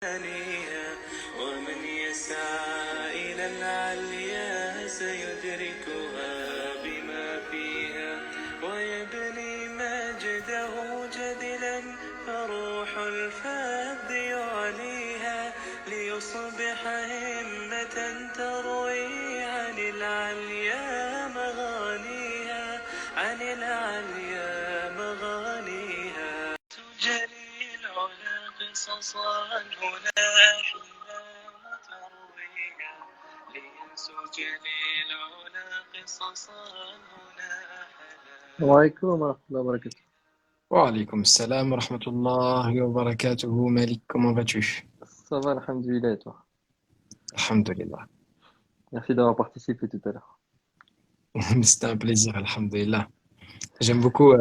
ومن يسعى إلى العليا سيدركها بما فيها ويبني مجده جدلا فروح الفذ يعليها ليصبح همة تروي عن العليا مغانيها عن العليا مغانيها تجلي العلا قصصا هنا أحلام ترويها ليسجلي العلا قصصا هنا أحلام. وعليكم ورحمة الله وبركاته. Wa alaykoum salam wa rahmatullahi wa barakatuhu. Malik, comment vas-tu? Ça va, alhamdoulilah, et toi? Alhamdulillah. Merci d'avoir participé tout à l'heure. C'était un plaisir, alhamdulillah. J'aime beaucoup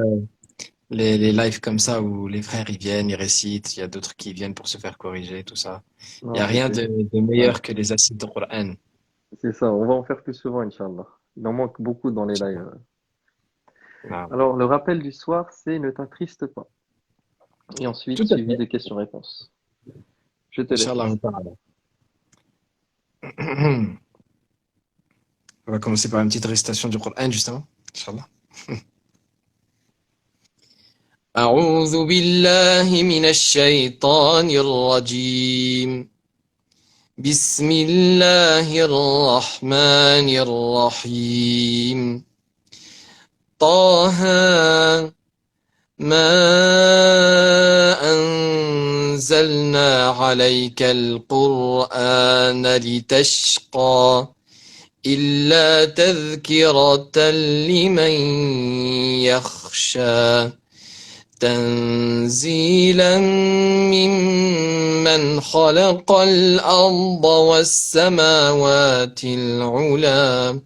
les lives comme ça où les frères ils viennent, ils récitent, il y a d'autres qui viennent pour se faire corriger, tout ça. Il n'y Non, a rien de ouais, meilleur que les assises de Coran. c'est ça, on va en faire plus souvent, Inch'Allah. Il en manque beaucoup dans les lives. Ah, Alors, le rappel du soir, c'est ne t'attriste pas. Et ensuite, tout à suivi fait. des questions-réponses. Je te laisse. Inch'Allah ta'ala. On va commencer par une petite récitation du Coran, justement. Inch'Allah. أعوذ بالله من الشيطان الرجيم. بسم الله الرحمن الرحيم. طه ما أنزلنا عليك القرآن لتشقى إلا تذكرة لمن يخشى تنزيلا ممن خلق الأرض والسماوات العلى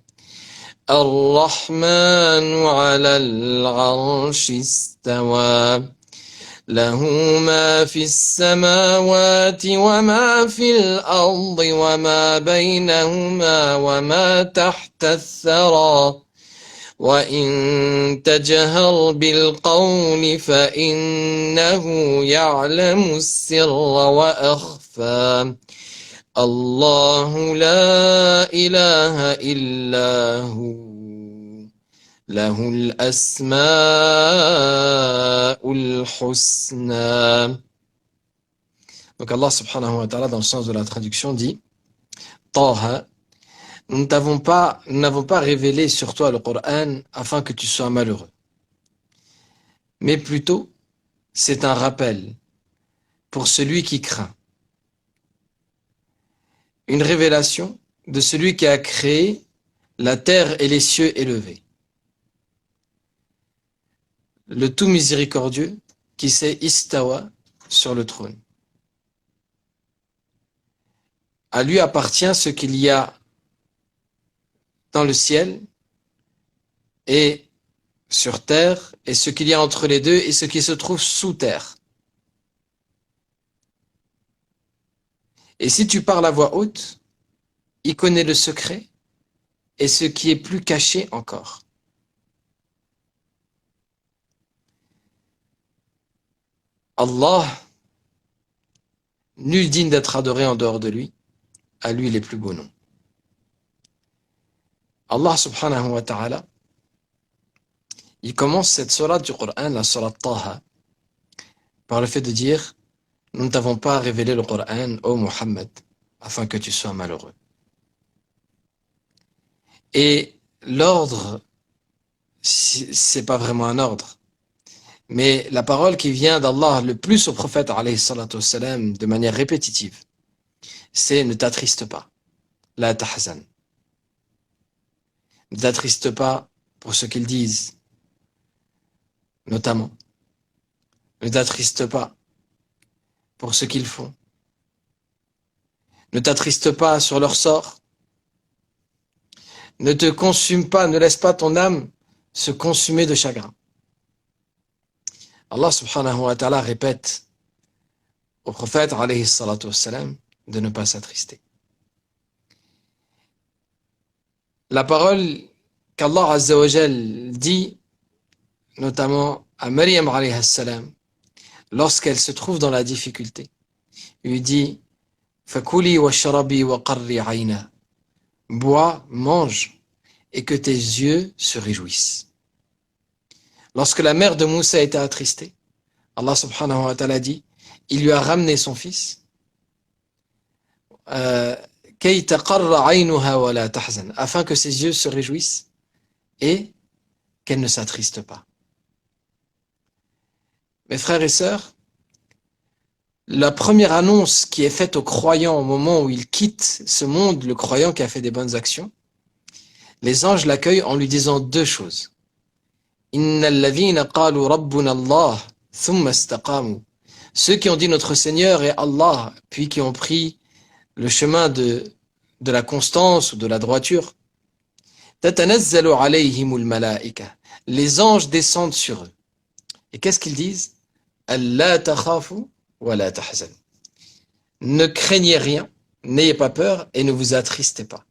الرحمن على العرش استوى له ما في السماوات وما في الأرض وما بينهما وما تحت الثرى وإن تجهر بالقول فإنه يعلم السر وأخفى الله لا إله إلا هو له الأسماء الحسنى. Donc Allah subhanahu wa ta'ala, dans le sens de la traduction, dit Taha, nous n'avons pas révélé sur toi le Coran afin que tu sois malheureux. Mais plutôt, c'est un rappel pour celui qui craint. Une révélation de celui qui a créé la terre et les cieux élevés. Le tout miséricordieux qui s'est istawa sur le trône. À lui appartient ce qu'il y a dans le ciel et sur terre, et ce qu'il y a entre les deux, et ce qui se trouve sous terre. Et si tu parles à voix haute, il connaît le secret et ce qui est plus caché encore. Allah, nul digne d'être adoré en dehors de lui, à lui les plus beaux noms. Allah subhanahu wa ta'ala, il commence cette sourate du Coran, la sourate Taha, par le fait de dire « Nous ne t'avons pas révélé le Coran, ô Muhammad, afin que tu sois malheureux. » Et l'ordre, c'est pas vraiment un ordre, mais la parole qui vient d'Allah le plus au prophète alayhi salatu wassalam, de manière répétitive, c'est « Ne t'attriste pas, la tahzan ». Ne t'attriste pas pour ce qu'ils disent, notamment. Ne t'attriste pas pour ce qu'ils font. Ne t'attriste pas sur leur sort. Ne te consume pas, ne laisse pas ton âme se consumer de chagrin. Allah subhanahu wa ta'ala répète au prophète alayhi salatu wassalam de ne pas s'attrister. La parole qu'Allah azza wa jal dit notamment à Maryam alayhi salam lorsqu'elle se trouve dans la difficulté. Il lui dit Fakuli wa sharabi wa qarri aina. Bois, mange, et que tes yeux se réjouissent. Lorsque la mère de Moussa était attristée, Allah subhanahu wa ta'ala dit, il lui a ramené son fils, كَيْ تَقَرَّ عَيْنُهَا وَلَا تَحْزَنْ, afin que ses yeux se réjouissent et qu'elle ne s'attriste pas. Mes frères et sœurs, la première annonce qui est faite aux croyants au moment où il quitte ce monde, le croyant qui a fait des bonnes actions, les anges l'accueillent en lui disant deux choses. Innal ladhina qalu rabbuna Allah thumma istaqamu. Ceux qui ont dit notre Seigneur est Allah, puis qui ont pris le chemin de la constance ou de la droiture. Tatanazzalu alayhimul malaika. Les anges descendent sur eux. Et qu'est-ce qu'ils disent? Allah takhafu wa la tahzan. Ne craignez rien, n'ayez pas peur et ne vous attristez pas.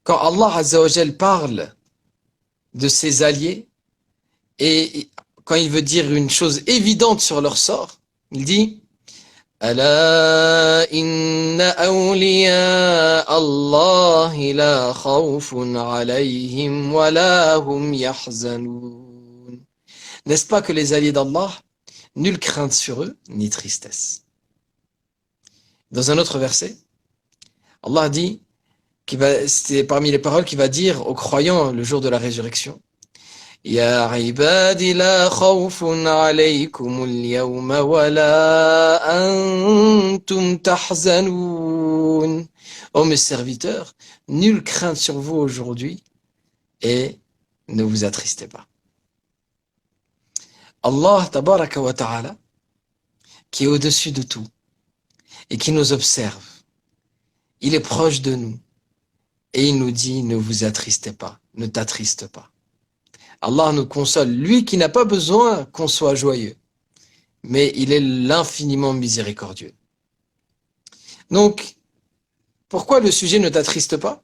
Quand Allah Azza wa Jal parle de ses alliés et quand il veut dire une chose évidente sur leur sort, il dit Ala inna awliya Allah la khawfun alayhim wa la hum yahzanun. N'est-ce pas que les alliés d'Allah, nulle crainte sur eux, ni tristesse. Dans un autre verset, Allah dit, c'est parmi les paroles qu'il va dire aux croyants le jour de la résurrection. Ya ibadi la khawfun alaykum al-yawma wa la antum tahzanun. Oh mes serviteurs, nulle crainte sur vous aujourd'hui et ne vous attristez pas. Allah tabaraka wa ta'ala, qui est au-dessus de tout et qui nous observe, il est proche de nous et il nous dit ne vous attristez pas, ne t'attriste pas. Allah nous console, lui qui n'a pas besoin qu'on soit joyeux, mais il est l'infiniment miséricordieux. Donc, pourquoi le sujet ne t'attriste pas?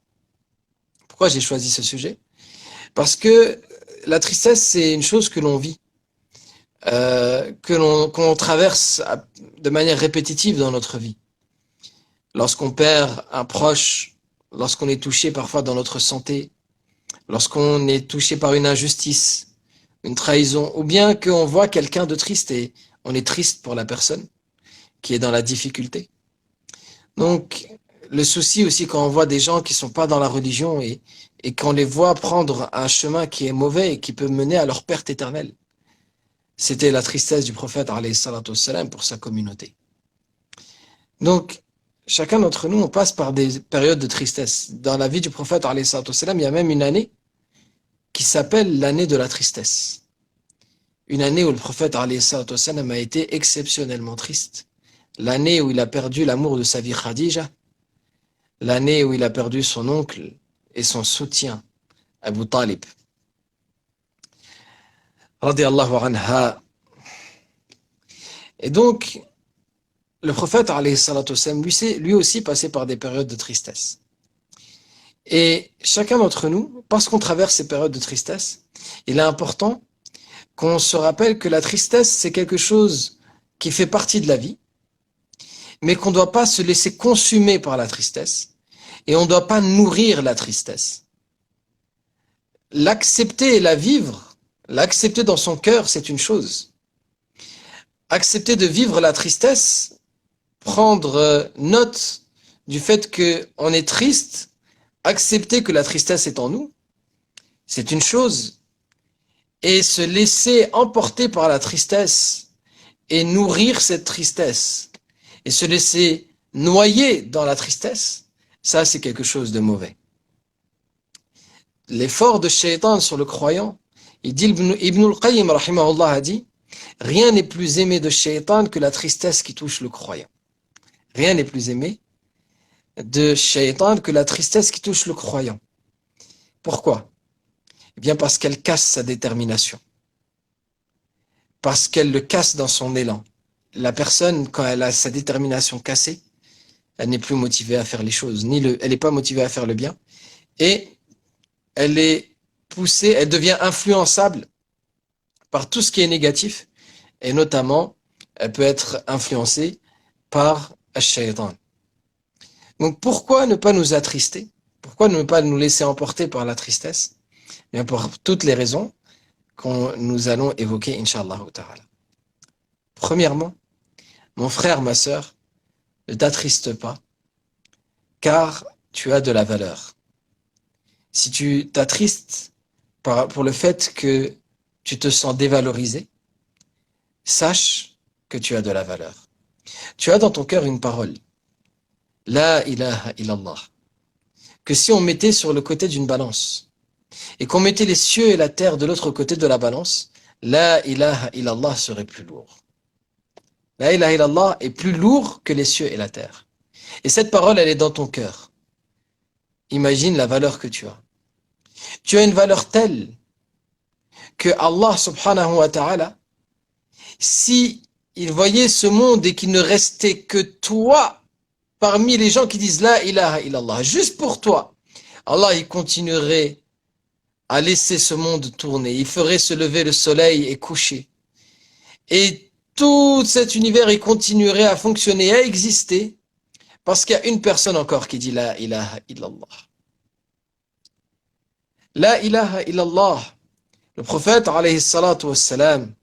Pourquoi j'ai choisi ce sujet? Parce que la tristesse, c'est une chose que l'on vit, qu'on traverse de manière répétitive dans notre vie. Lorsqu'on perd un proche, lorsqu'on est touché parfois dans notre santé, lorsqu'on est touché par une injustice, une trahison, ou bien qu'on voit quelqu'un de triste et on est triste pour la personne qui est dans la difficulté. Donc, le souci aussi quand on voit des gens qui sont pas dans la religion et qu'on les voit prendre un chemin qui est mauvais et qui peut mener à leur perte éternelle. C'était la tristesse du prophète alayhi salatu wassalam pour sa communauté. Donc, chacun d'entre nous, on passe par des périodes de tristesse. Dans la vie du prophète alayhi salatu wassalam, il y a même une année qui s'appelle l'année de la tristesse. Une année où le prophète alayhi salatu wassalam a été exceptionnellement triste. L'année où il a perdu l'amour de sa vie Khadija. L'année où il a perdu son oncle et son soutien, Abu Talib. Radiallahu anha. Et donc, le prophète, alayhi salatu wassalam, lui aussi passé par des périodes de tristesse. Et chacun d'entre nous, parce qu'on traverse ces périodes de tristesse, il est important qu'on se rappelle que la tristesse, c'est quelque chose qui fait partie de la vie, mais qu'on ne doit pas se laisser consumer par la tristesse, et on ne doit pas nourrir la tristesse. L'accepter et la vivre, l'accepter dans son cœur, c'est une chose. Accepter de vivre la tristesse, prendre note du fait qu'on est triste, accepter que la tristesse est en nous, c'est une chose. Et se laisser emporter par la tristesse et nourrir cette tristesse et se laisser noyer dans la tristesse, ça c'est quelque chose de mauvais. L'effort de Shaitan sur le croyant, il dit, Ibn al-Qayyim rahimahullah a dit, rien n'est plus aimé de Shaitan que la tristesse qui touche le croyant. Rien n'est plus aimé de Shaitan que la tristesse qui touche le croyant. Pourquoi? Eh bien parce qu'elle casse sa détermination. Parce qu'elle le casse dans son élan. La personne, quand elle a sa détermination cassée, elle n'est plus motivée à faire les choses, elle n'est pas motivée à faire le bien, et elle est poussée, elle devient influençable par tout ce qui est négatif, et notamment elle peut être influencée par Ash-Shaytan. Donc pourquoi ne pas nous attrister? Pourquoi ne pas nous laisser emporter par la tristesse? Bien pour toutes les raisons que nous allons évoquer, Inch'Allah ta'ala. Premièrement, mon frère, ma sœur, ne t'attriste pas, car tu as de la valeur. Si tu t'attristes pour le fait que tu te sens dévalorisé, sache que tu as de la valeur. Tu as dans ton cœur une parole, La ilaha illallah, que si on mettait sur le côté d'une balance, et qu'on mettait les cieux et la terre de l'autre côté de la balance, La ilaha illallah serait plus lourd. La ilaha illallah est plus lourd que les cieux et la terre. Et cette parole, elle est dans ton cœur. Imagine la valeur que tu as. Tu as une valeur telle que Allah subhanahu wa ta'ala, si il voyait ce monde et qu'il ne restait que toi parmi les gens qui disent La ilaha illallah, juste pour toi, Allah il continuerait à laisser ce monde tourner. Il ferait se lever le soleil et coucher. Et tout cet univers, il continuerait à fonctionner, à exister, parce qu'il y a une personne encore qui dit La ilaha illallah. La ilaha illallah. Le prophète, alayhi salatu wassalam,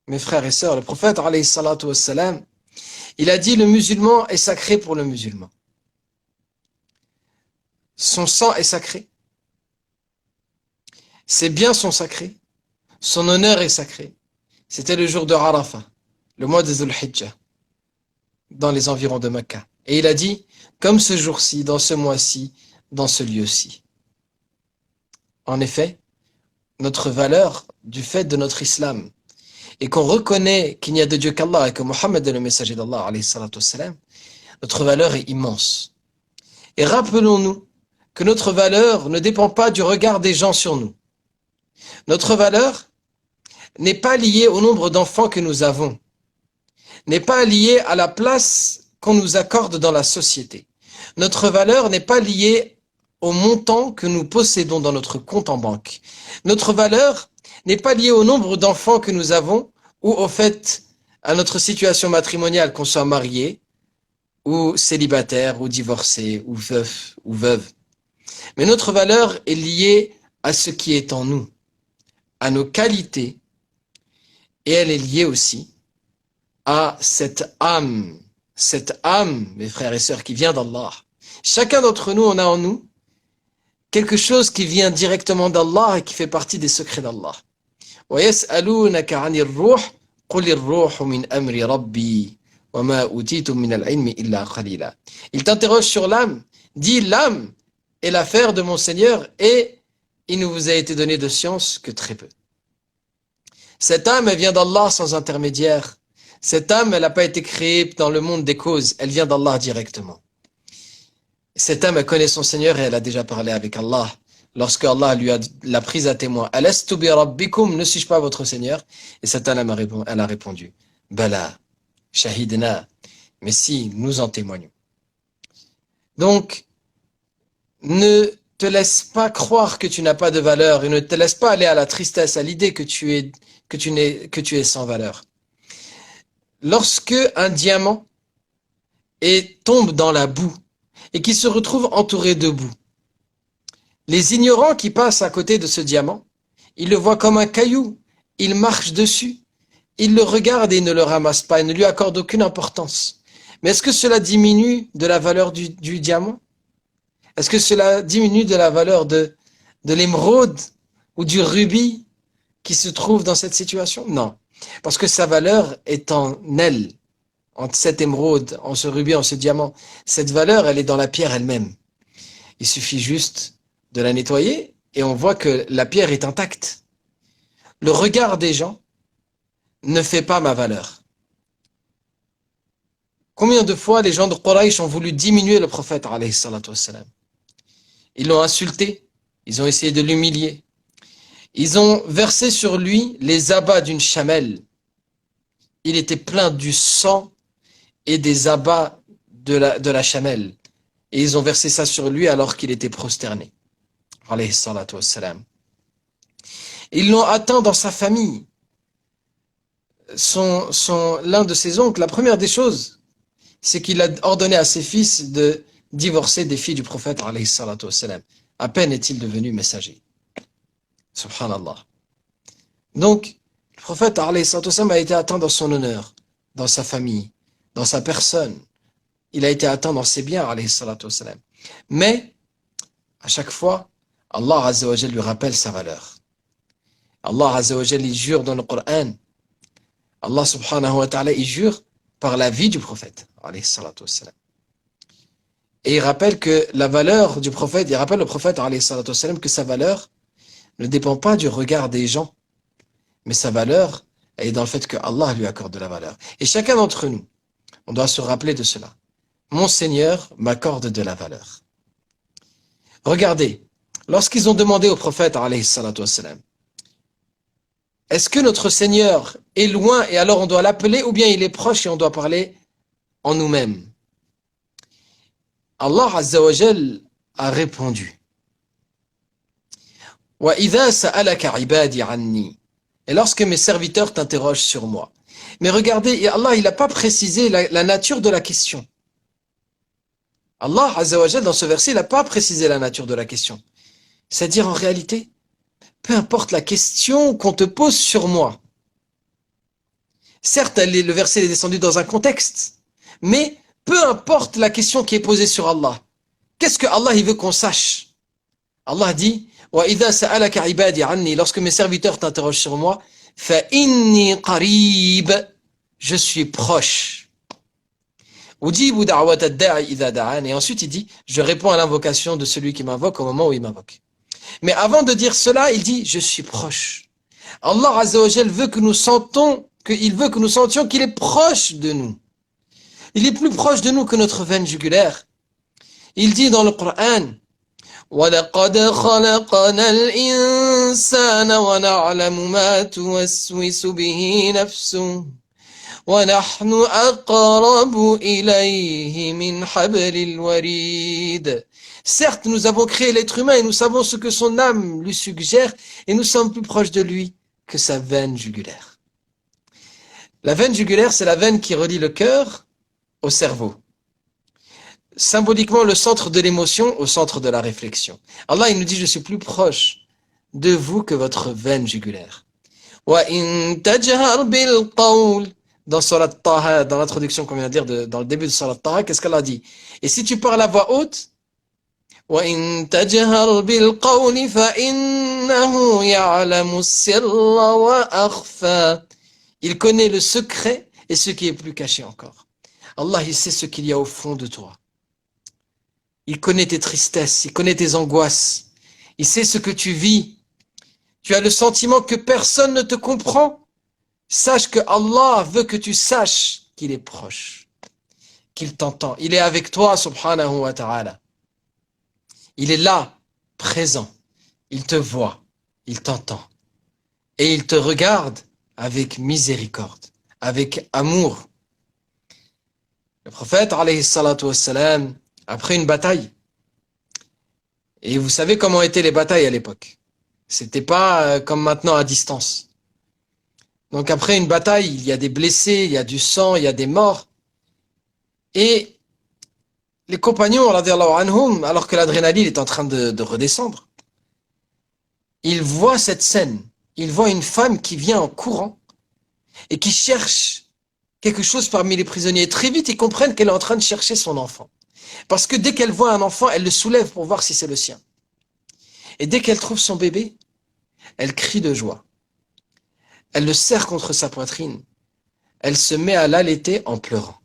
mes frères et sœurs, le prophète, alayhi salatu wassalam, il a dit le musulman est sacré pour le musulman. Son sang est sacré. Ses biens sont sacrés. Son honneur est sacré. C'était le jour de Arafah, le mois de Dhul Hijjah, dans les environs de Mecca. Et il a dit, comme ce jour-ci, dans ce mois-ci, dans ce lieu-ci. En effet, notre valeur du fait de notre islam, et qu'on reconnaît qu'il n'y a de Dieu qu'Allah et que Mohammed est le messager d'Allah, alayhi salatu wassalam, notre valeur est immense. Et rappelons-nous que notre valeur ne dépend pas du regard des gens sur nous. Notre valeur n'est pas liée au nombre d'enfants que nous avons, n'est pas liée à la place qu'on nous accorde dans la société. Notre valeur n'est pas liée au montant que nous possédons dans notre compte en banque. Notre valeur n'est pas liée au nombre d'enfants que nous avons ou au fait à notre situation matrimoniale, qu'on soit marié ou célibataire ou divorcé ou veuf ou veuve. Mais notre valeur est liée à ce qui est en nous, à nos qualités, et elle est liée aussi à cette âme, mes frères et sœurs, qui vient d'Allah. Chacun d'entre nous, on a en nous quelque chose qui vient directement d'Allah et qui fait partie des secrets d'Allah. وَيَسْأَلُونَكَ عَنِ الرُّوحِ قُلِ الرُّوحُ مِنْ أَمْرِ رَبِّي وَمَا أُوتِيتُم مِنَ الْعِلْمِ إِلَّا قَلِيلًا. Il t'interroge sur l'âme, dit l'âme est l'affaire de mon Seigneur et il ne vous a été donné de science que très peu. Cette âme, elle vient d'Allah sans intermédiaire. Cette âme, elle n'a pas été créée dans le monde des causes, elle vient d'Allah directement. Cette âme, elle connaît son Seigneur et elle a déjà parlé avec Allah. Lorsque Allah l'a prise à témoin, Alastu bi rabbikum, ne suis-je pas votre Seigneur? Et cette âme, elle a répondu, Bala, shahidna, mais si, nous en témoignons. Donc, ne te laisse pas croire que tu n'as pas de valeur et ne te laisse pas aller à la tristesse, à l'idée que tu es sans valeur. Lorsque un diamant tombe dans la boue et qui se retrouve entouré de boue, les ignorants qui passent à côté de ce diamant, ils le voient comme un caillou, ils marchent dessus, ils le regardent et ils ne le ramassent pas, ils ne lui accordent aucune importance. Mais est-ce que cela diminue de la valeur du diamant? Est-ce que cela diminue de la valeur de l'émeraude ou du rubis qui se trouve dans cette situation? Non, parce que sa valeur est en elle, en cette émeraude, en ce rubis, en ce diamant. Cette valeur, elle est dans la pierre elle-même. Il suffit juste de la nettoyer et on voit que la pierre est intacte. Le regard des gens ne fait pas ma valeur. Combien de fois les gens de Quraysh ont voulu diminuer le prophète, alayhi salatu wassalam? Ils l'ont insulté, ils ont essayé de l'humilier. Ils ont versé sur lui les abats d'une chamelle. Il était plein du sang et des abats de la chamelle. Et ils ont versé ça sur lui alors qu'il était prosterné. Alayhi salatu wassalam. Ils l'ont atteint dans sa famille. L'un de ses oncles, la première des choses, c'est qu'il a ordonné à ses fils de divorcer des filles du prophète, alayhi salatu wassalam. À peine est-il devenu messager. Subhanallah. Donc, le prophète, alayhi salatu wassalam, a été atteint dans son honneur, dans sa famille, dans sa personne. Il a été atteint dans ses biens, alayhi salatu wassalam. Mais, à chaque fois, Allah Azza wa Jal lui rappelle sa valeur. Allah Azza wa Jal, il jure dans le Coran. Allah subhanahu wa ta'ala, il jure par la vie du prophète, alayhi salatu wassalam. Et il rappelle que la valeur du prophète, il rappelle au prophète, alayhi salatu wassalam, que sa valeur ne dépend pas du regard des gens, mais sa valeur est dans le fait que Allah lui accorde de la valeur. Et chacun d'entre nous, on doit se rappeler de cela. Mon Seigneur m'accorde de la valeur. Regardez, lorsqu'ils ont demandé au prophète, alayhi salatu wassalam, est-ce que notre Seigneur est loin et alors on doit l'appeler, ou bien il est proche et on doit parler en nous-mêmes? Allah Azza wa Jal a répondu. وَإِذَا سَأَلَكَ عِبَادِي عَنِّي. Et lorsque mes serviteurs t'interrogent sur moi. Mais regardez, Allah, il n'a pas précisé la nature de la question. Allah Azza wa Jal, dans ce verset, il n'a pas précisé la nature de la question. C'est-à-dire, en réalité, peu importe la question qu'on te pose sur moi. Certes, le verset est descendu dans un contexte, mais peu importe la question qui est posée sur Allah. Qu'est-ce que Allah il veut qu'on sache? Allah dit, وَإِذَا سَأَلَكَ عِبَادِي عَنِّي. Lorsque mes serviteurs t'interrogent sur moi, فَإِنِّي قَرِيبٌ. Je suis proche. أُجِيبُ دَعْوَةَ الدَّاعِ إِذَا دَعَانِ. Et ensuite il dit, je réponds à l'invocation de celui qui m'invoque au moment où il m'invoque. Mais avant de dire cela, il dit, je suis proche. Allah Azza wa Jal veut que nous sentions qu'il est proche de nous. Il est plus proche de nous que notre veine jugulaire. Il dit dans le Coran, وَلَقَدْ خَلَقْنَا الْإِنسَانَ وَنَعْلَمُ مَا تُوَسْوِسُ بِهِ نَفْسُهُ وَنَحْنُ أَقْرَبُ إِلَيْهِ مِنْ حَبْلِ الْوَرِيدِ. Certes, nous avons créé l'être humain et nous savons ce que son âme lui suggère et nous sommes plus proches de lui que sa veine jugulaire. La veine jugulaire, c'est la veine qui relie le cœur au cerveau. Symboliquement, le centre de l'émotion au centre de la réflexion. Allah, il nous dit, je suis plus proche de vous que votre veine jugulaire. وَإِن تَجْهَرْ بِالْقَوْلِ. Dans Surat Taha, dans l'introduction qu'on vient de dire, dans le début de Surat Taha, qu'est-ce qu'Allah dit? Et si tu parles à voix haute, وَإِن تَجْهَرْ بِالْقَوْلِ فَإِنَّهُ يَعْلَمُ السِّرَّ وَأَخْفَى. Il connaît le secret et ce qui est plus caché encore. Allah, il sait ce qu'il y a au fond de toi. Il connaît tes tristesses, il connaît tes angoisses. Il sait ce que tu vis. Tu as le sentiment que personne ne te comprend. Sache que Allah veut que tu saches qu'il est proche, qu'il t'entend. Il est avec toi, subhanahu wa ta'ala. Il est là, présent. Il te voit, il t'entend. Et il te regarde avec miséricorde, avec amour. Le prophète, alayhi salatu wassalam, après une bataille, et vous savez comment étaient les batailles à l'époque. C'était pas comme maintenant à distance. Donc après une bataille, il y a des blessés, il y a du sang, il y a des morts. Et les compagnons, radiyallahu anhum, alors que l'adrénaline est en train de redescendre, ils voient cette scène. Ils voient une femme qui vient en courant et qui cherche quelque chose parmi les prisonniers. Et très vite, ils comprennent qu'elle est en train de chercher son enfant. Parce que dès qu'elle voit un enfant, elle le soulève pour voir si c'est le sien. Et dès qu'elle trouve son bébé, elle crie de joie. Elle le serre contre sa poitrine. Elle se met à l'allaiter en pleurant.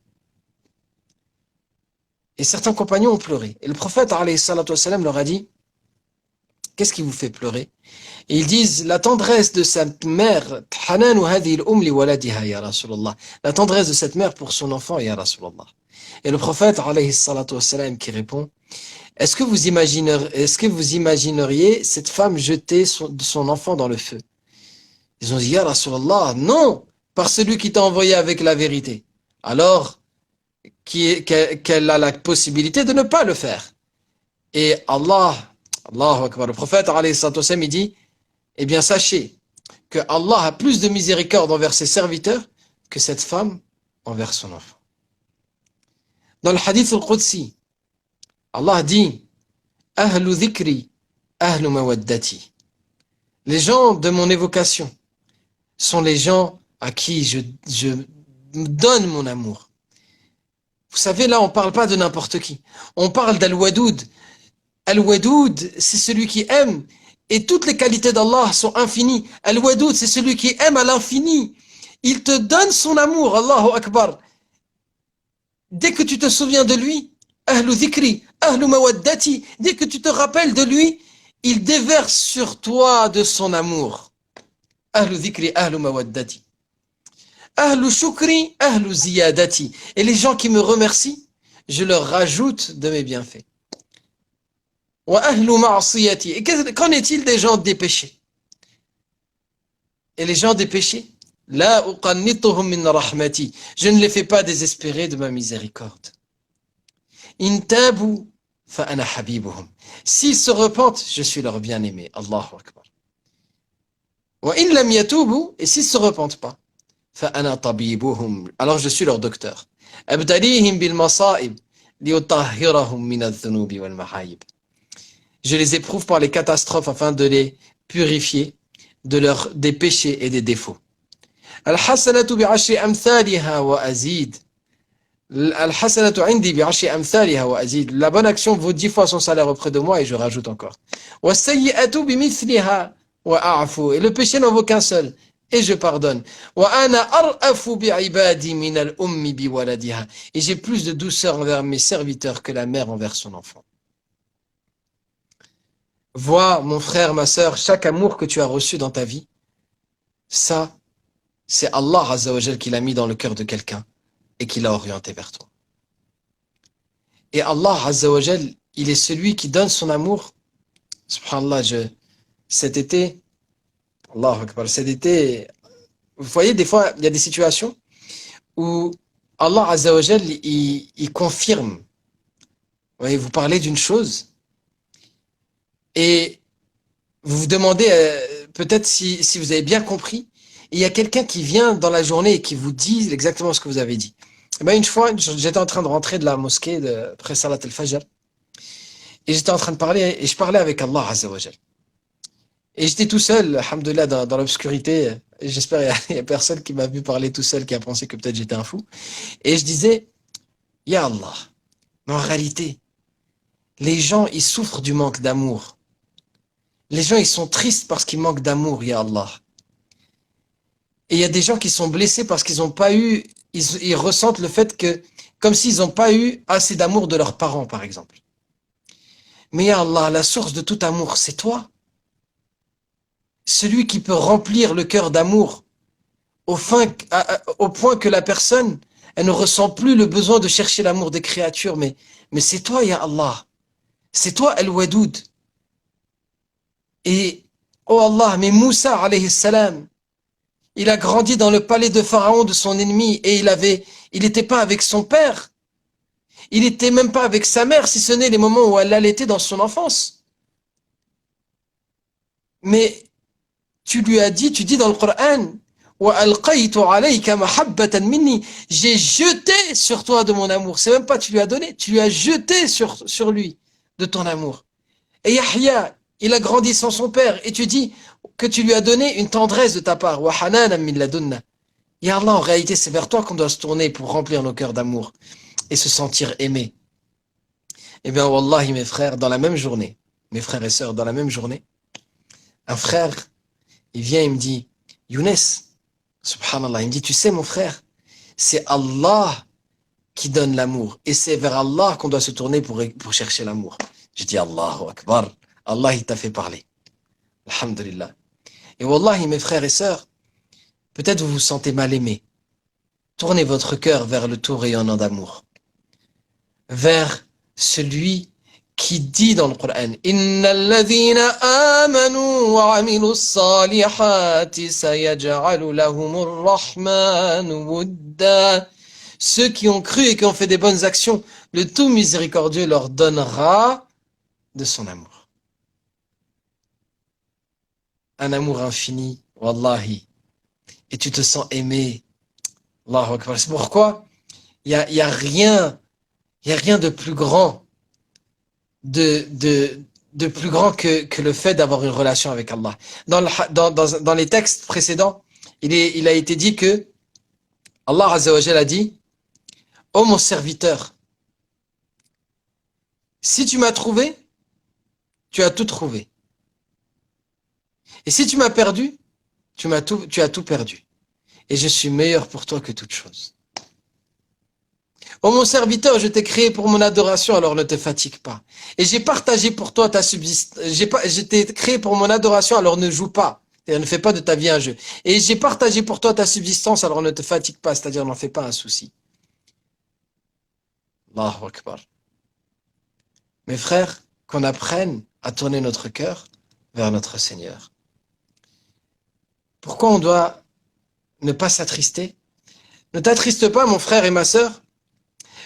Et certains compagnons ont pleuré. Et le prophète, alayhi salatu wassalam, leur a dit, qu'est-ce qui vous fait pleurer? Et ils disent, la tendresse de cette mère, la tendresse de cette mère pour son enfant, ya Rasulallah. Et le prophète, alayhi salatu wassalam, qui répond, est-ce que vous imagineriez cette femme jeter son enfant dans le feu? Ils ont dit, ya Rasulallah, non, par celui qui t'a envoyé avec la vérité. Alors, qu'elle a la possibilité de ne pas le faire. Et Allahu Akbar, le prophète, alayhi salatu wassalam, il dit, eh bien, sachez que Allah a plus de miséricorde envers ses serviteurs que cette femme envers son enfant. Dans le hadith al-Qudsi, Allah dit « Ahlu dhikri, ahlu mawaddati » Les gens de mon évocation sont les gens à qui je donne mon amour. Vous savez, là, on ne parle pas de n'importe qui. On parle d'Al-Wadoud. Al-Wadoud, c'est celui qui aime. Et toutes les qualités d'Allah sont infinies. Al-Wadoud, c'est celui qui aime à l'infini. Il te donne son amour, Allahu Akbar. Dès que tu te souviens de lui, Ahlu dhikri, ahlu mawaddati, dès que tu te rappelles de lui, il déverse sur toi de son amour. Ahlu dhikri, ahlu mawaddati. Ahlu shukri, ahlu ziyadati. Et les gens qui me remercient, je leur rajoute de mes bienfaits. Wa ahlu ma'asiyati. Et qu'en est-il des gens des péchés? Et les gens des péchés, la uqannituhum min rahmati. Je ne les fais pas désespérer de ma miséricorde. In tabu fa ana habibuhum. S'ils se repentent, je suis leur bien-aimé. Allahu Akbar. Wa in lam yatubu. Et s'ils se repentent pas, fa ana tabibuhum. Alors je suis leur docteur. Abdalihim bil masa'ib liutahhirahum min adh-dhunubi wal mahayib. Je les éprouve par les catastrophes afin de les purifier des péchés et des défauts. Al-hasanatu bi'ashri amthaliha wa azid. Al-hasanatu indi bi'ashri amthaliha wa azid. La bonne action vaut 10 fois son salaire auprès de moi et je rajoute encore. Wa sayyi'atu bimithliha wa a'fu. Et le péché n'en vaut qu'un seul et je pardonne. Wa ana ar'afu bi'ibadi min al-ummi biwaladiha. Et j'ai plus de douceur envers mes serviteurs que la mère envers son enfant. Vois, mon frère, ma sœur, chaque amour que tu as reçu dans ta vie, ça, c'est Allah Azza wa Jal qui l'a mis dans le cœur de quelqu'un et qui l'a orienté vers toi. Et Allah Azza wa Jal, il est celui qui donne son amour. Subhanallah, cet été, Allahu Akbar, cet été, vous voyez, des fois, il y a des situations où Allah Azza wa Jal, il confirme. Vous voyez, vous parlez d'une chose, et vous vous demandez peut-être si vous avez bien compris. Et il y a quelqu'un qui vient dans la journée et qui vous dit exactement ce que vous avez dit. Et ben une fois, j'étais en train de rentrer de la mosquée après Salat al-Fajr. Et j'étais en train de parler, et je parlais avec Allah Azza wa Jal. Et j'étais tout seul, alhamdoulilah, dans l'obscurité. Et j'espère qu'il n'y a personne qui m'a vu parler tout seul, qui a pensé que peut-être j'étais un fou. Et je disais, Ya Allah. Mais en réalité, les gens, ils souffrent du manque d'amour. Les gens, ils sont tristes parce qu'ils manquent d'amour, Ya Allah. Et il y a des gens qui sont blessés parce qu'ils n'ont pas eu, ils ressentent le fait que, comme s'ils n'ont pas eu assez d'amour de leurs parents, par exemple. Mais Ya Allah, la source de tout amour, c'est toi. Celui qui peut remplir le cœur d'amour au point que la personne, elle ne ressent plus le besoin de chercher l'amour des créatures, mais c'est toi, Ya Allah. C'est toi, Al-Wadoud. Et, oh Allah, mais Moussa, alayhi salam, il a grandi dans le palais de Pharaon de son ennemi et il n'était pas avec son père. Il n'était même pas avec sa mère, si ce n'est les moments où elle l'allaitait dans son enfance. Mais tu lui as dit, tu dis dans le Coran, وَأَلْقَيْتُ عَلَيْكَ مَحَبَّةً مِنِّي. J'ai jeté sur toi de mon amour. C'est même pas tu lui as donné, tu lui as jeté sur lui de ton amour. Et Yahya, il a grandi sans son père, et tu dis que tu lui as donné une tendresse de ta part. Wa hananan min ladunna. Ya Allah, en réalité, c'est vers toi qu'on doit se tourner pour remplir nos cœurs d'amour et se sentir aimé. Eh bien, wallahi, mes frères, dans la même journée, mes frères et sœurs, dans la même journée, un frère, il vient, il me dit, Younes, subhanallah, il me dit, tu sais, mon frère, c'est Allah qui donne l'amour, et c'est vers Allah qu'on doit se tourner pour chercher l'amour. Je dis, Allahu Akbar. Allah, il t'a fait parler. Alhamdulillah. Et wallahi, mes frères et sœurs, peut-être vous vous sentez mal aimé. Tournez votre cœur vers le tout rayonnant d'amour. Vers celui qui dit dans le Coran, Innal ladhina amanu wa amilu salihati sayaj'alu lahumur rahmanu wudda. Ceux qui ont cru et qui ont fait des bonnes actions, le tout miséricordieux leur donnera de son amour. Un amour infini, Wallahi. Et tu te sens aimé. Allahu Akbar. C'est pourquoi il y a rien de plus grand, de plus grand que le fait d'avoir une relation avec Allah. Dans les textes précédents, il a été dit que Allah Azza wa Jalla a dit: ô mon serviteur, si tu m'as trouvé, tu as tout trouvé. Et si tu m'as perdu, tu as tout perdu. Et je suis meilleur pour toi que toute chose. Ô mon serviteur, je t'ai créé pour mon adoration, alors ne te fatigue pas. Et j'ai partagé pour toi ta subsistance. Je t'ai créé pour mon adoration, alors ne joue pas. C'est-à-dire, ne fais pas de ta vie un jeu. Et j'ai partagé pour toi ta subsistance, alors ne te fatigue pas. C'est-à-dire, n'en fais pas un souci. Allahu Akbar. Mes frères, qu'on apprenne à tourner notre cœur vers notre Seigneur. Pourquoi on doit ne pas s'attrister? Ne t'attriste pas, mon frère et ma sœur,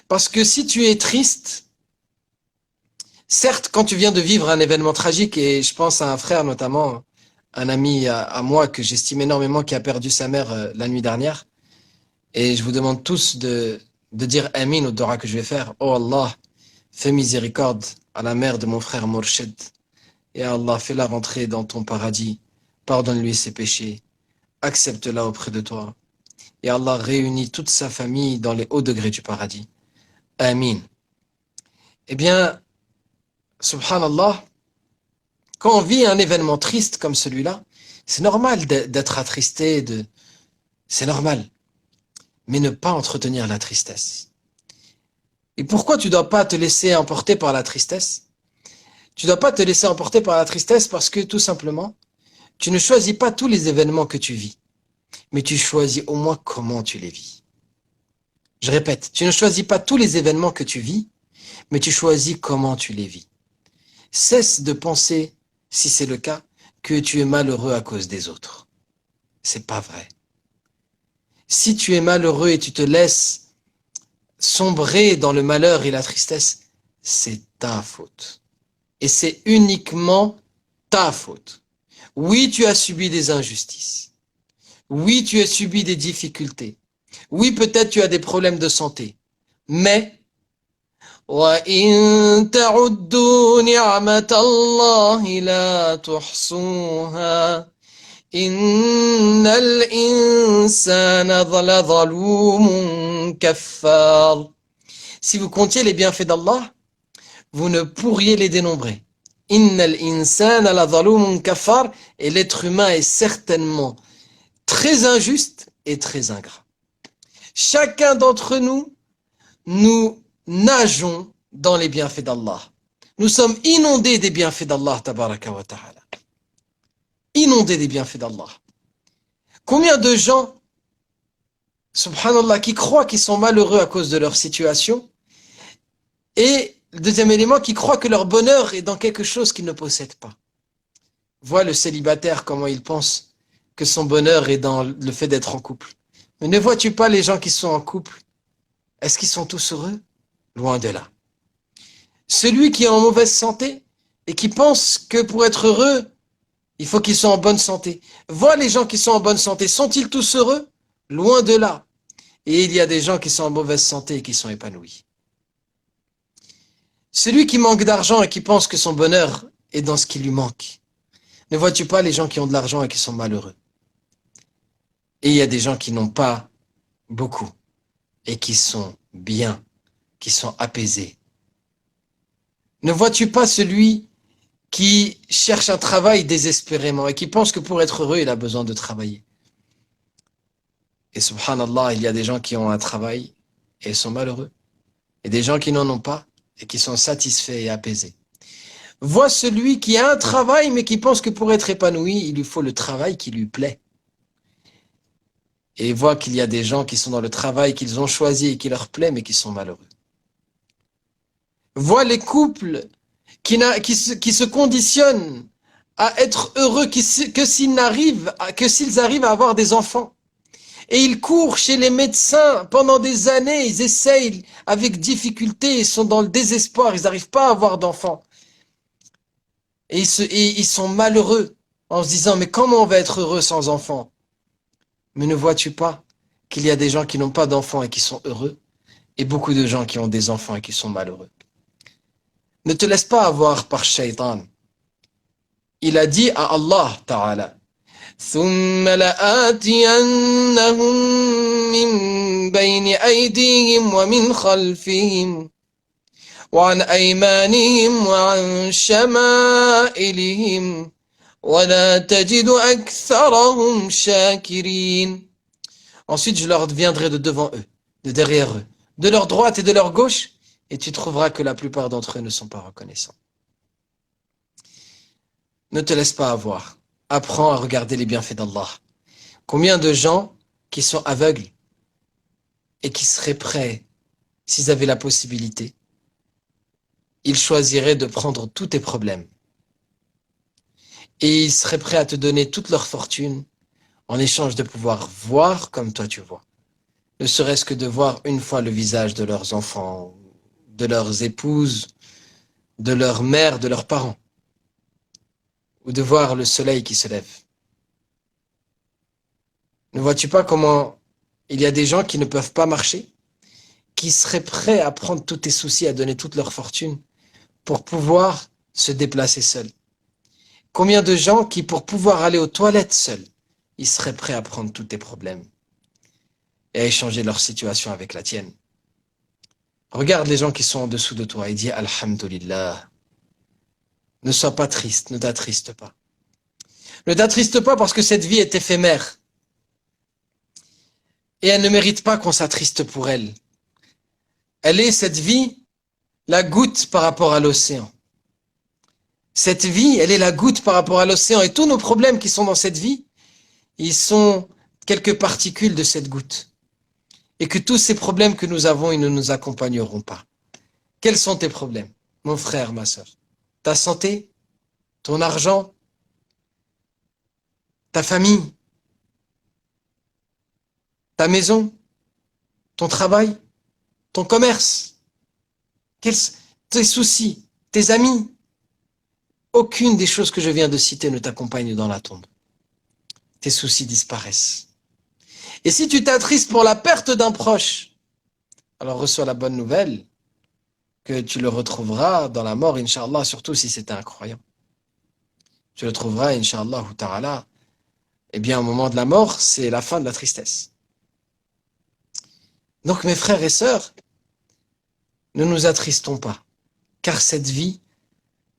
parce que si tu es triste, certes, quand tu viens de vivre un événement tragique, et je pense à un frère notamment, un ami à moi que j'estime énormément, qui a perdu sa mère la nuit dernière, et je vous demande tous de dire Amin au dua que je vais faire. Oh Allah, fais miséricorde à la mère de mon frère Mourched, et Allah, fais-la rentrer dans ton paradis, pardonne-lui ses péchés, accepte-la auprès de toi, et Allah réunit toute sa famille dans les hauts degrés du paradis. Amin. Eh bien, subhanallah, quand on vit un événement triste comme celui-là, c'est normal d'être attristé, c'est normal. Mais ne pas entretenir la tristesse. Et pourquoi tu ne dois pas te laisser emporter par la tristesse? Tu ne dois pas te laisser emporter par la tristesse parce que, tout simplement, tu ne choisis pas tous les événements que tu vis, mais tu choisis au moins comment tu les vis. Je répète, tu ne choisis pas tous les événements que tu vis, mais tu choisis comment tu les vis. Cesse de penser, si c'est le cas, que tu es malheureux à cause des autres. C'est pas vrai. Si tu es malheureux et tu te laisses sombrer dans le malheur et la tristesse, c'est ta faute. Et c'est uniquement ta faute. Oui, tu as subi des injustices. Oui, tu as subi des difficultés. Oui, peut-être tu as des problèmes de santé. Mais, وَإِن تَعُدُّوا نِعْمَةَ اللَّهِ لَا تُحْصُوهَا إِنَّ الْإِنسَانَ لَظَلُومٌ كَفَّارٌ. Si vous comptiez les bienfaits d'Allah, vous ne pourriez les dénombrer. إِنَّ الْإِنسَانَ لَظَلُومٌ كَفَّارٌ. Et l'être humain est certainement très injuste et très ingrat. Chacun d'entre nous, nous nageons dans les bienfaits d'Allah. Nous sommes inondés des bienfaits d'Allah, tabaraka wa ta'ala. Inondés des bienfaits d'Allah. Combien de gens, subhanallah, qui croient qu'ils sont malheureux à cause de leur situation, et le deuxième élément, qui croient que leur bonheur est dans quelque chose qu'ils ne possèdent pas. Vois le célibataire, comment il pense que son bonheur est dans le fait d'être en couple. Mais ne vois-tu pas les gens qui sont en couple? Est-ce qu'ils sont tous heureux? Loin de là. Celui qui est en mauvaise santé et qui pense que pour être heureux, il faut qu'ils soient en bonne santé. Vois les gens qui sont en bonne santé. Sont-ils tous heureux? Loin de là. Et il y a des gens qui sont en mauvaise santé et qui sont épanouis. Celui qui manque d'argent et qui pense que son bonheur est dans ce qui lui manque. Ne vois-tu pas les gens qui ont de l'argent et qui sont malheureux? Et il y a des gens qui n'ont pas beaucoup et qui sont bien, qui sont apaisés. Ne vois-tu pas celui qui cherche un travail désespérément et qui pense que pour être heureux, il a besoin de travailler? Et subhanallah, il y a des gens qui ont un travail et ils sont malheureux. Et des gens qui n'en ont pas et qui sont satisfaits et apaisés. Vois celui qui a un travail mais qui pense que pour être épanoui, il lui faut le travail qui lui plaît. Et vois qu'il y a des gens qui sont dans le travail qu'ils ont choisi et qui leur plaît mais qui sont malheureux. Vois les couples qui se conditionnent à être heureux que s'ils arrivent à avoir des enfants. Et ils courent chez les médecins pendant des années, ils essayent avec difficulté, ils sont dans le désespoir, ils n'arrivent pas à avoir d'enfants. Et ils sont malheureux en se disant, mais comment on va être heureux sans enfants? Mais ne vois-tu pas qu'il y a des gens qui n'ont pas d'enfants et qui sont heureux, et beaucoup de gens qui ont des enfants et qui sont malheureux? Ne te laisse pas avoir par shaitan. Il a dit à Allah Ta'ala, ثم لآتينهم من بين أيديهم ومن خلفهم وعن أيمانهم وعن شمائلهم ولا تجد أكثرهم شاكرين. Ensuite, je leur viendrai de devant eux, de derrière eux, de leur droite et de leur gauche, et tu trouveras que la plupart d'entre eux ne sont pas reconnaissants. Ne te laisse pas avoir. Apprends à regarder les bienfaits d'Allah. Combien de gens qui sont aveugles et qui seraient prêts, s'ils avaient la possibilité, ils choisiraient de prendre tous tes problèmes. Et ils seraient prêts à te donner toute leur fortune en échange de pouvoir voir comme toi tu vois. Ne serait-ce que de voir une fois le visage de leurs enfants, de leurs épouses, de leur mère, de leurs parents, ou de voir le soleil qui se lève. Ne vois-tu pas comment il y a des gens qui ne peuvent pas marcher, qui seraient prêts à prendre tous tes soucis, à donner toute leur fortune pour pouvoir se déplacer seuls? Combien de gens qui, pour pouvoir aller aux toilettes seuls, ils seraient prêts à prendre tous tes problèmes et à échanger leur situation avec la tienne? Regarde les gens qui sont en dessous de toi et dis Alhamdulillah. Ne sois pas triste, ne t'attriste pas. Ne t'attriste pas parce que cette vie est éphémère. Et elle ne mérite pas qu'on s'attriste pour elle. Elle est, cette vie, la goutte par rapport à l'océan. Cette vie, elle est la goutte par rapport à l'océan. Et tous nos problèmes qui sont dans cette vie, ils sont quelques particules de cette goutte. Et que tous ces problèmes que nous avons, ils ne nous accompagneront pas. Quels sont tes problèmes, mon frère, ma sœur? Ta santé, ton argent, ta famille, ta maison, ton travail, ton commerce, tes soucis, tes amis. Aucune des choses que je viens de citer ne t'accompagne dans la tombe. Tes soucis disparaissent. Et si tu t'attristes pour la perte d'un proche, alors reçois la bonne nouvelle que tu le retrouveras dans la mort, Inch'Allah, surtout si c'est un croyant. Tu le trouveras, Inch'Allah, ta'ala. Eh bien, au moment de la mort, c'est la fin de la tristesse. Donc, mes frères et sœurs, ne nous attristons pas, car cette vie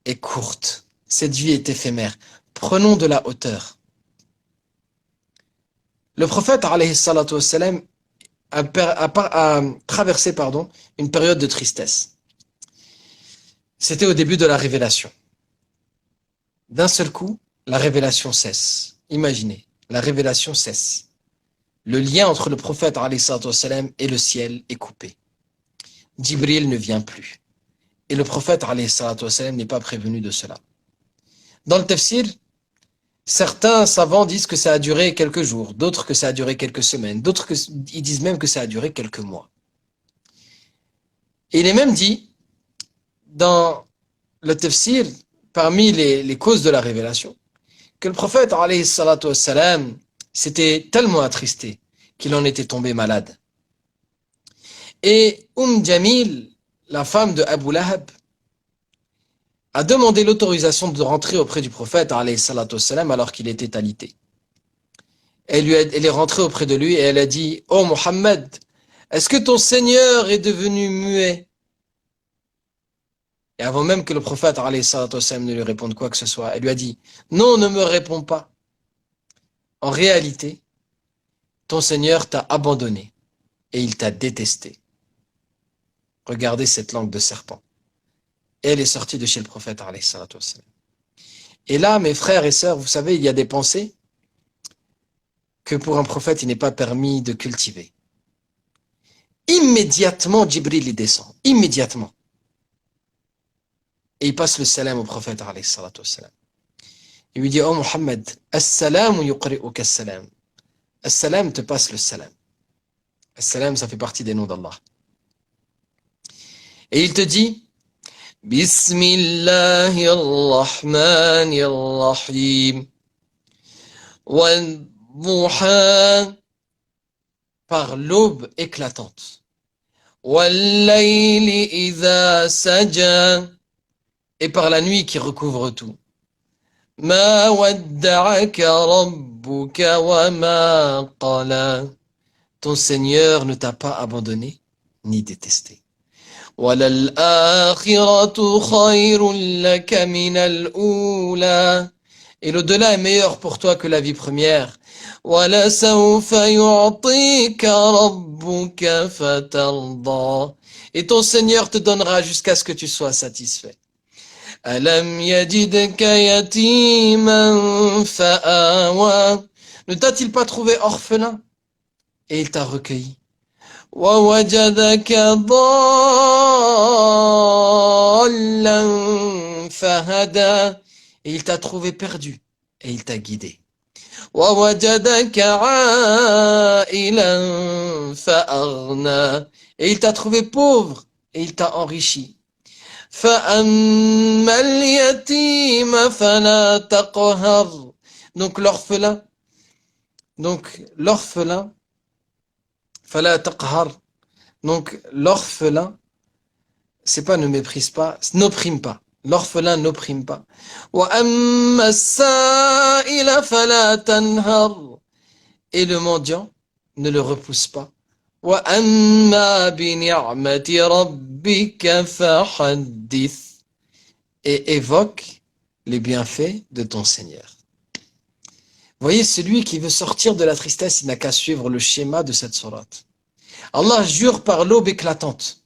est courte. Cette vie est éphémère. Prenons de la hauteur. Le prophète, alayhi salatu wassalam, a traversé une période de tristesse. C'était au début de la révélation. D'un seul coup, la révélation cesse. Imaginez, la révélation cesse. Le lien entre le prophète alayhi salatu wassalam et le ciel est coupé. Djibril ne vient plus. Et le prophète alayhi salatu wassalam n'est pas prévenu de cela. Dans le tafsir, certains savants disent que ça a duré quelques jours, d'autres que ça a duré quelques semaines, d'autres ils disent même que ça a duré quelques mois. Et il est même dit, dans le tafsir, parmi les causes de la révélation, que le prophète, alayhi salatu wassalam, s'était tellement attristé qu'il en était tombé malade. Et Jamil, la femme de Abu Lahab, a demandé l'autorisation de rentrer auprès du prophète, alayhi salatu wassalam, alors qu'il était alité. Elle est rentrée auprès de lui et elle a dit, « Oh Mohammed, est-ce que ton Seigneur est devenu muet ?» Et avant même que le prophète, alayhi salatu wassalam, ne lui réponde quoi que ce soit, elle lui a dit, « Non, ne me réponds pas. En réalité, ton Seigneur t'a abandonné et il t'a détesté. » Regardez cette langue de serpent. Et elle est sortie de chez le prophète, alayhi salatu wassalam. Et là, mes frères et sœurs, vous savez, il y a des pensées que pour un prophète, il n'est pas permis de cultiver. Immédiatement, Djibril y descend. Immédiatement. Et il passe le salam au prophète, alayhi salatu wassalam. Il lui dit, oh Mohammed, as-salam yuqri'uka as-salam. As-salam te passe le salam. As-salam, ça fait partie des noms d'Allah. Et il te dit, Bismillahirrahmanirrahim. وَالضُّحَى, par l'aube éclatante. وَاللَّيْلِ إِذَا سَجَى, et par la nuit qui recouvre tout. مَا وَدَّعَكَ رَبُّكَ وَمَا قَلَى, ton Seigneur ne t'a pas abandonné ni détesté. وَلَلْآخِرَةُ خَيْرٌ لَكَ مِنَ الْأُولَى, et l'au-delà est meilleur pour toi que la vie première. وَلَسَوْفَ يُعْطِيكَ رَبُّكَ فَتَرْضَى, et ton Seigneur te donnera jusqu'à ce que tu sois satisfait. أَلَمْ يَجِدْكَ يَتِيمًا فَآوَى, ne t'a-t-il pas trouvé orphelin et il t'a recueilli? وَوَجَدَكَ ضَالًّا فَهَدَى, et il t'a trouvé perdu et il t'a guidé. وَوَجَدَكَ عَائِلًا فَأَغْنَى, et il t'a trouvé pauvre et il t'a enrichi. فَأَمَّا الْيَتِيمَ فَلَا تَقْهَرْ, donc l'orphelin, فَلَا تَقْهَرْ, donc l'orphelin, c'est pas ne méprise pas, n'opprime pas. L'orphelin n'opprime pas. وَأَمَّا السَّائِلَ فَلَا تَنْهَرْ, et le mendiant ne le repousse pas. وَأَمَّا بِنِعْمَةِ رَبِّكَ فَحَدِّثْ, et évoque les bienfaits de ton Seigneur. Voyez, celui qui veut sortir de la tristesse, il n'a qu'à suivre le schéma de cette sourate. Allah jure par l'aube éclatante.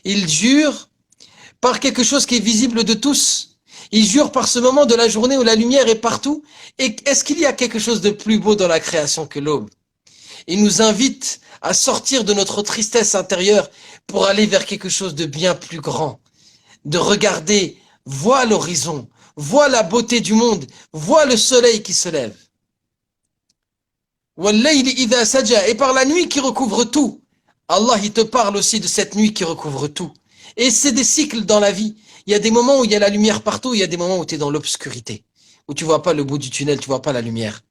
Il jure par quelque chose qui est visible de tous. Il jure par ce moment de la journée où la lumière est partout. Et est-ce qu'il y a quelque chose de plus beau dans la création que l'aube? Il nous invite à sortir de notre tristesse intérieure pour aller vers quelque chose de bien plus grand. De regarder, vois l'horizon, vois la beauté du monde, vois le soleil qui se lève. Et par la nuit qui recouvre tout. Allah, il te parle aussi de cette nuit qui recouvre tout. Et c'est des cycles dans la vie. Il y a des moments où il y a la lumière partout, il y a des moments où tu es dans l'obscurité, où tu vois pas le bout du tunnel, tu vois pas la lumière.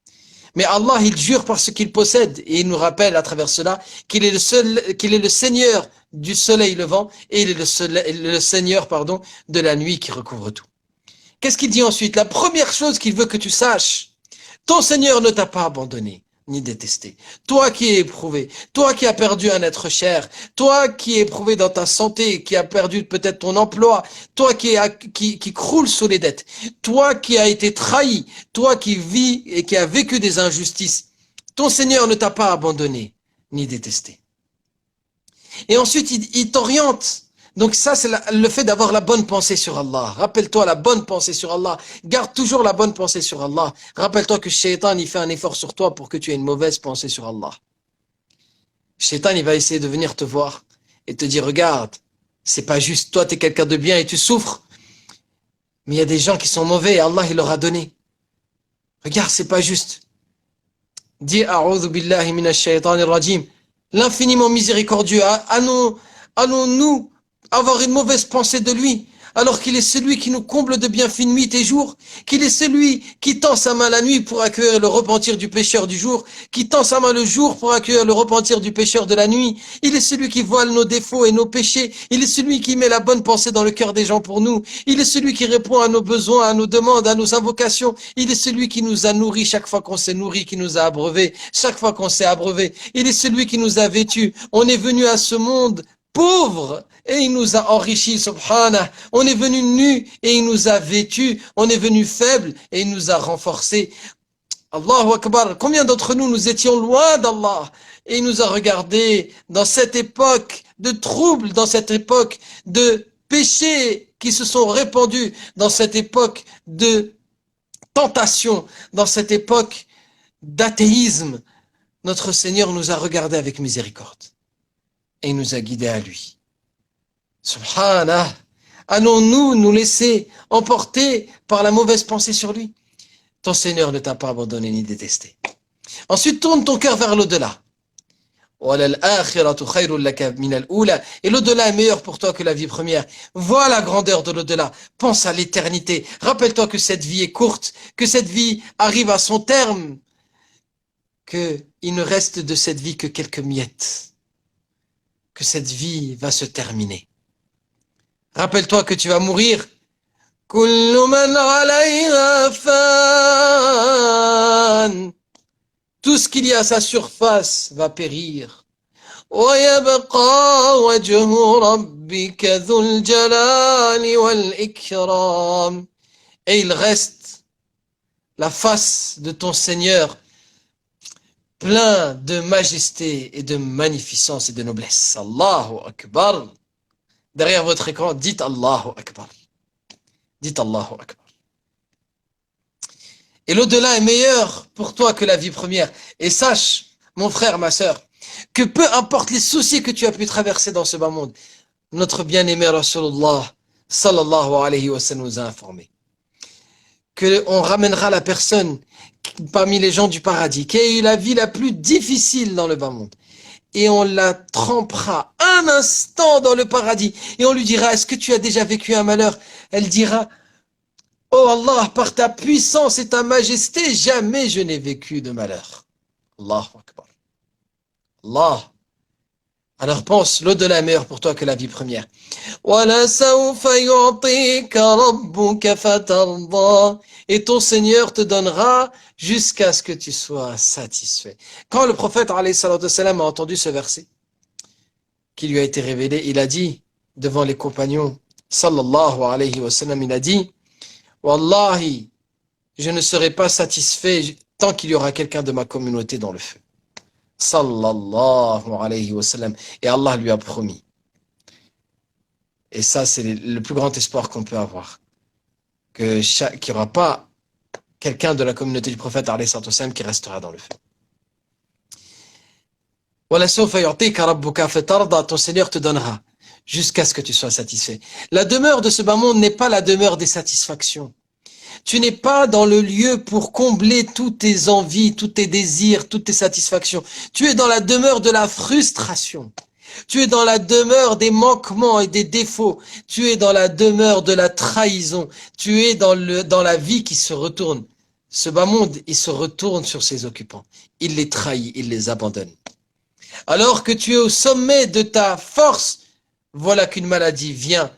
Mais Allah, il jure par ce qu'il possède et il nous rappelle à travers cela qu'il est le Seigneur du soleil levant et il est le Seigneur, de la nuit qui recouvre tout. Qu'est-ce qu'il dit ensuite? La première chose qu'il veut que tu saches, ton Seigneur ne t'a pas abandonné ni détesté. Toi qui es éprouvé, toi qui as perdu un être cher, toi qui es éprouvé dans ta santé, qui as perdu peut-être ton emploi, toi qui croule sous les dettes, toi qui as été trahi, toi qui vis et qui as vécu des injustices, ton Seigneur ne t'a pas abandonné ni détesté. Et ensuite, il t'oriente. Donc ça, c'est le fait d'avoir la bonne pensée sur Allah. Rappelle-toi la bonne pensée sur Allah. Garde toujours la bonne pensée sur Allah. Rappelle-toi que Shaitan, il fait un effort sur toi pour que tu aies une mauvaise pensée sur Allah. Shaitan, il va essayer de venir te voir et te dire, regarde, c'est pas juste, toi, tu es quelqu'un de bien et tu souffres. Mais il y a des gens qui sont mauvais et Allah, il leur a donné. Regarde, c'est pas juste. Dis, a'udhu billahi minash shaitanir rajim. L'infiniment miséricordieux, allons-nous avoir une mauvaise pensée de lui, alors qu'il est celui qui nous comble de bienfaits nuit et jour, qu'il est celui qui tend sa main la nuit pour accueillir le repentir du pécheur du jour, qui tend sa main le jour pour accueillir le repentir du pécheur de la nuit. Il est celui qui voile nos défauts et nos péchés. Il est celui qui met la bonne pensée dans le cœur des gens pour nous. Il est celui qui répond à nos besoins, à nos demandes, à nos invocations. Il est celui qui nous a nourris chaque fois qu'on s'est nourri, qui nous a abreuvés, chaque fois qu'on s'est abreuvé. Il est celui qui nous a vêtus. On est venu à ce monde pauvre et il nous a enrichis, subhanah. On est venu nu et il nous a vêtus. On est venu faible et il nous a renforcés. Allahu Akbar. Combien d'entre nous étions loin d'Allah et il nous a regardés dans cette époque de troubles, dans cette époque de péchés qui se sont répandus, dans cette époque de tentation, dans cette époque d'athéisme. Notre Seigneur nous a regardés avec miséricorde et il nous a guidés à lui. Subhanah. Allons-nous nous laisser emporter par la mauvaise pensée sur lui? Ton Seigneur ne t'a pas abandonné ni détesté. Ensuite, tourne ton cœur vers l'au-delà. Et l'au-delà est meilleur pour toi que la vie première. Vois la grandeur de l'au-delà. Pense à l'éternité. Rappelle-toi que cette vie est courte, que cette vie arrive à son terme. qu'il ne reste de cette vie que quelques miettes, que cette vie va se terminer. Rappelle-toi que tu vas mourir. كل من عليها فان. Tout ce qu'il y a à sa surface va périr. ويبقى وجه ربك ذو الجلال والإكرام. Et il reste la face de ton Seigneur plein de majesté et de magnificence et de noblesse. Allahu Akbar. Derrière votre écran, dites Allahu Akbar. Dites Allahu Akbar. Et l'au-delà est meilleur pour toi que la vie première. Et sache, mon frère, ma sœur, que peu importe les soucis que tu as pu traverser dans ce bas monde, notre bien-aimé Rasulullah sallallahu alayhi wa sallam nous a informé qu'on ramènera la personne parmi les gens du paradis qui a eu la vie la plus difficile dans le bas monde. Et on la trempera un instant dans le paradis. Et on lui dira, est-ce que tu as déjà vécu un malheur? Elle dira, oh Allah, par ta puissance et ta majesté, jamais je n'ai vécu de malheur. Allahu Akbar. Allah. Alors pense, l'au-delà est meilleur pour toi que la vie première. Et ton Seigneur te donnera jusqu'à ce que tu sois satisfait. Quand le prophète alayhi salatu wassalam a entendu ce verset qui lui a été révélé, il a dit devant les compagnons sallallahu alayhi wa sallam, il a dit Wallahi, je ne serai pas satisfait tant qu'il y aura quelqu'un de ma communauté dans le feu. Sallallahu alayhi wa sallam. Et Allah lui a promis. Et ça, c'est le plus grand espoir qu'on peut avoir. Qu'il n'y aura pas quelqu'un de la communauté du prophète alayhi salatu wassalam qui restera dans le feu. Ton Seigneur te donnera jusqu'à ce que tu sois satisfait. La demeure de ce bas monde n'est pas la demeure des satisfactions. Tu n'es pas dans le lieu pour combler toutes tes envies, tous tes désirs, toutes tes satisfactions. Tu es dans la demeure de la frustration. Tu es dans la demeure des manquements et des défauts. Tu es dans la demeure de la trahison. Tu es dans la vie qui se retourne. Ce bas monde, il se retourne sur ses occupants. Il les trahit, il les abandonne. Alors que tu es au sommet de ta force, voilà qu'une maladie vient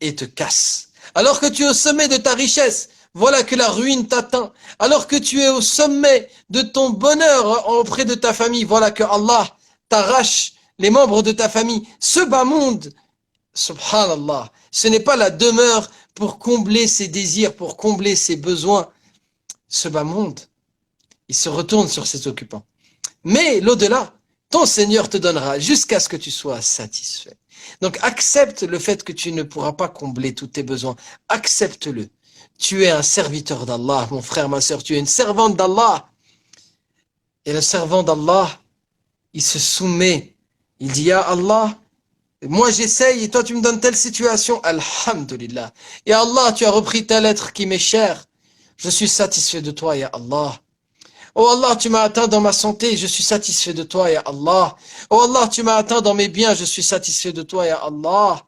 et te casse. Alors que tu es au sommet de ta richesse, voilà que la ruine t'atteint. Alors que tu es au sommet de ton bonheur auprès de ta famille, voilà que Allah t'arrache les membres de ta famille. Ce bas monde, subhanallah, ce n'est pas la demeure pour combler ses désirs, pour combler ses besoins. Ce bas monde, il se retourne sur ses occupants. Mais l'au-delà, ton Seigneur te donnera jusqu'à ce que tu sois satisfait. Donc accepte le fait que tu ne pourras pas combler tous tes besoins. Accepte-le. Tu es un serviteur d'Allah, mon frère, ma sœur. Tu es une servante d'Allah. Et le servant d'Allah, il se soumet. Il dit, Ya Allah, moi j'essaye et toi tu me donnes telle situation. Alhamdulillah. Ya Allah, tu as repris tel être qui m'est cher. Je suis satisfait de toi, Ya Allah. Oh Allah, tu m'as atteint dans ma santé, je suis satisfait de toi, Ya Allah. Oh Allah, tu m'as atteint dans mes biens, je suis satisfait de toi, Ya Allah.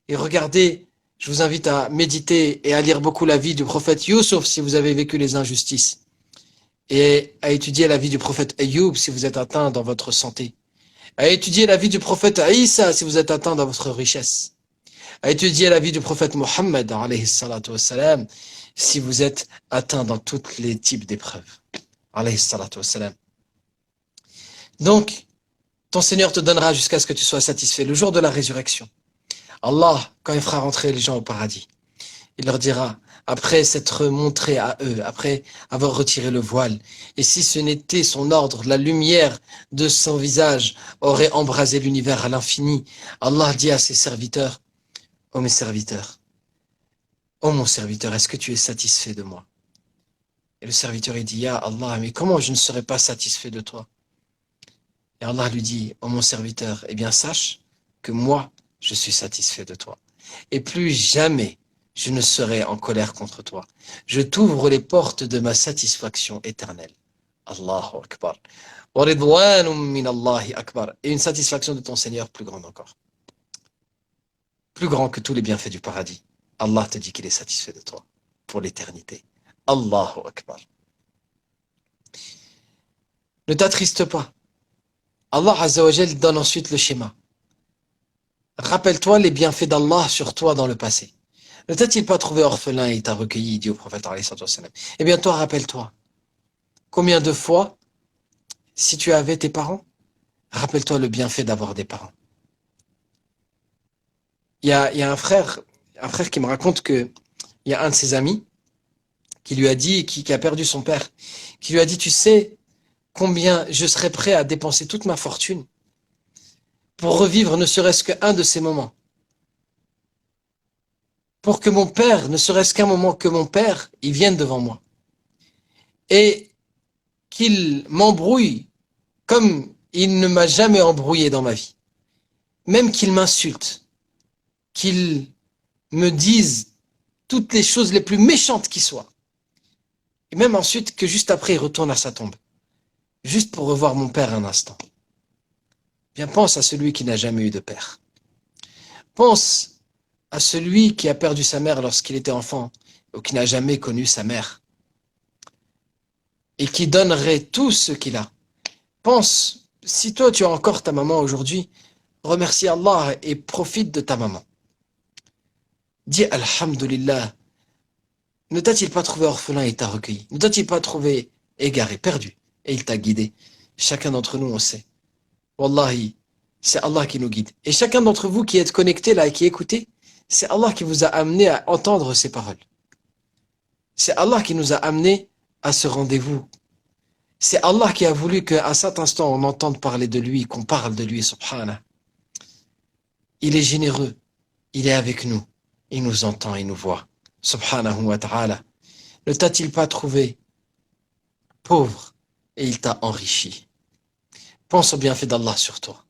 Et regardez, je vous invite à méditer et à lire beaucoup la vie du prophète Youssouf si vous avez vécu les injustices. Et à étudier la vie du prophète Ayoub si vous êtes atteint dans votre santé. À étudier la vie du prophète Aïssa si vous êtes atteint dans votre richesse. À étudier la vie du prophète Mohammed, alayhi salatu wassalam, si vous êtes atteint dans tous les types d'épreuves. Alayhi salatu wassalam. Donc, ton Seigneur te donnera jusqu'à ce que tu sois satisfait. Le jour de la résurrection, Allah, quand il fera rentrer les gens au paradis, il leur dira, après s'être montré à eux, après avoir retiré le voile, et si ce n'était son ordre, la lumière de son visage aurait embrasé l'univers à l'infini, Allah dit à ses serviteurs, ô mes serviteurs, ô mon serviteur, est-ce que tu es satisfait de moi? Et le serviteur, il dit, Ya Allah, mais comment je ne serais pas satisfait de toi? Et Allah lui dit, ô mon serviteur, eh bien sache que moi, je suis satisfait de toi. Et plus jamais je ne serai en colère contre toi. Je t'ouvre les portes de ma satisfaction éternelle. Allahu Akbar. Wa ridwanun min Allahi Akbar. Et une satisfaction de ton Seigneur plus grande encore. Plus grand que tous les bienfaits du paradis. Allah te dit qu'il est satisfait de toi pour l'éternité. Allahu Akbar. Ne t'attriste pas. Allah Azza wa Jal donne ensuite le schéma. Rappelle-toi les bienfaits d'Allah sur toi dans le passé. Ne t'a-t-il pas trouvé orphelin et il t'a recueilli, dit au prophète alayhi salatu wassalam. Eh bien toi, rappelle-toi. Combien de fois, si tu avais tes parents, rappelle-toi le bienfait d'avoir des parents. Il y a un frère qui me raconte que il y a un de ses amis qui lui a dit, qui a perdu son père, qui lui a dit, tu sais combien je serais prêt à dépenser toute ma fortune pour revivre ne serait-ce qu'un de ces moments. Pour que mon père, ne serait-ce qu'un moment que mon père, il vienne devant moi. Et qu'il m'embrouille comme il ne m'a jamais embrouillé dans ma vie. Même qu'il m'insulte, qu'il me dise toutes les choses les plus méchantes qui soient. Et même ensuite que juste après il retourne à sa tombe. Juste pour revoir mon père un instant. Bien, pense à celui qui n'a jamais eu de père. Pense à celui qui a perdu sa mère lorsqu'il était enfant ou qui n'a jamais connu sa mère et qui donnerait tout ce qu'il a. Pense, si toi tu as encore ta maman aujourd'hui, remercie Allah et profite de ta maman. Dis Alhamdulillah. Ne t'a-t-il pas trouvé orphelin et t'a recueilli? Ne t'a-t-il pas trouvé égaré, perdu et il t'a guidé? Chacun d'entre nous, on sait. Wallahi, c'est Allah qui nous guide. Et chacun d'entre vous qui êtes connecté là et qui écoutez, c'est Allah qui vous a amené à entendre ces paroles. C'est Allah qui nous a amené à ce rendez-vous. C'est Allah qui a voulu qu'à cet instant on entende parler de lui, qu'on parle de lui, subhanah. Il est généreux, il est avec nous, il nous entend, il nous voit. Subhanahu wa ta'ala. Ne t'a-t-il pas trouvé pauvre et il t'a enrichi? Pense au bienfait d'Allah sur toi.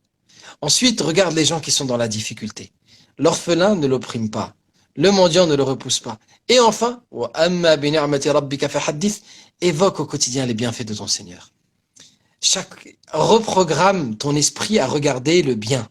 Ensuite, regarde les gens qui sont dans la difficulté. L'orphelin ne l'opprime pas. Le mendiant ne le repousse pas. Et enfin, évoque au quotidien les bienfaits de ton Seigneur. Reprogramme ton esprit à regarder le bien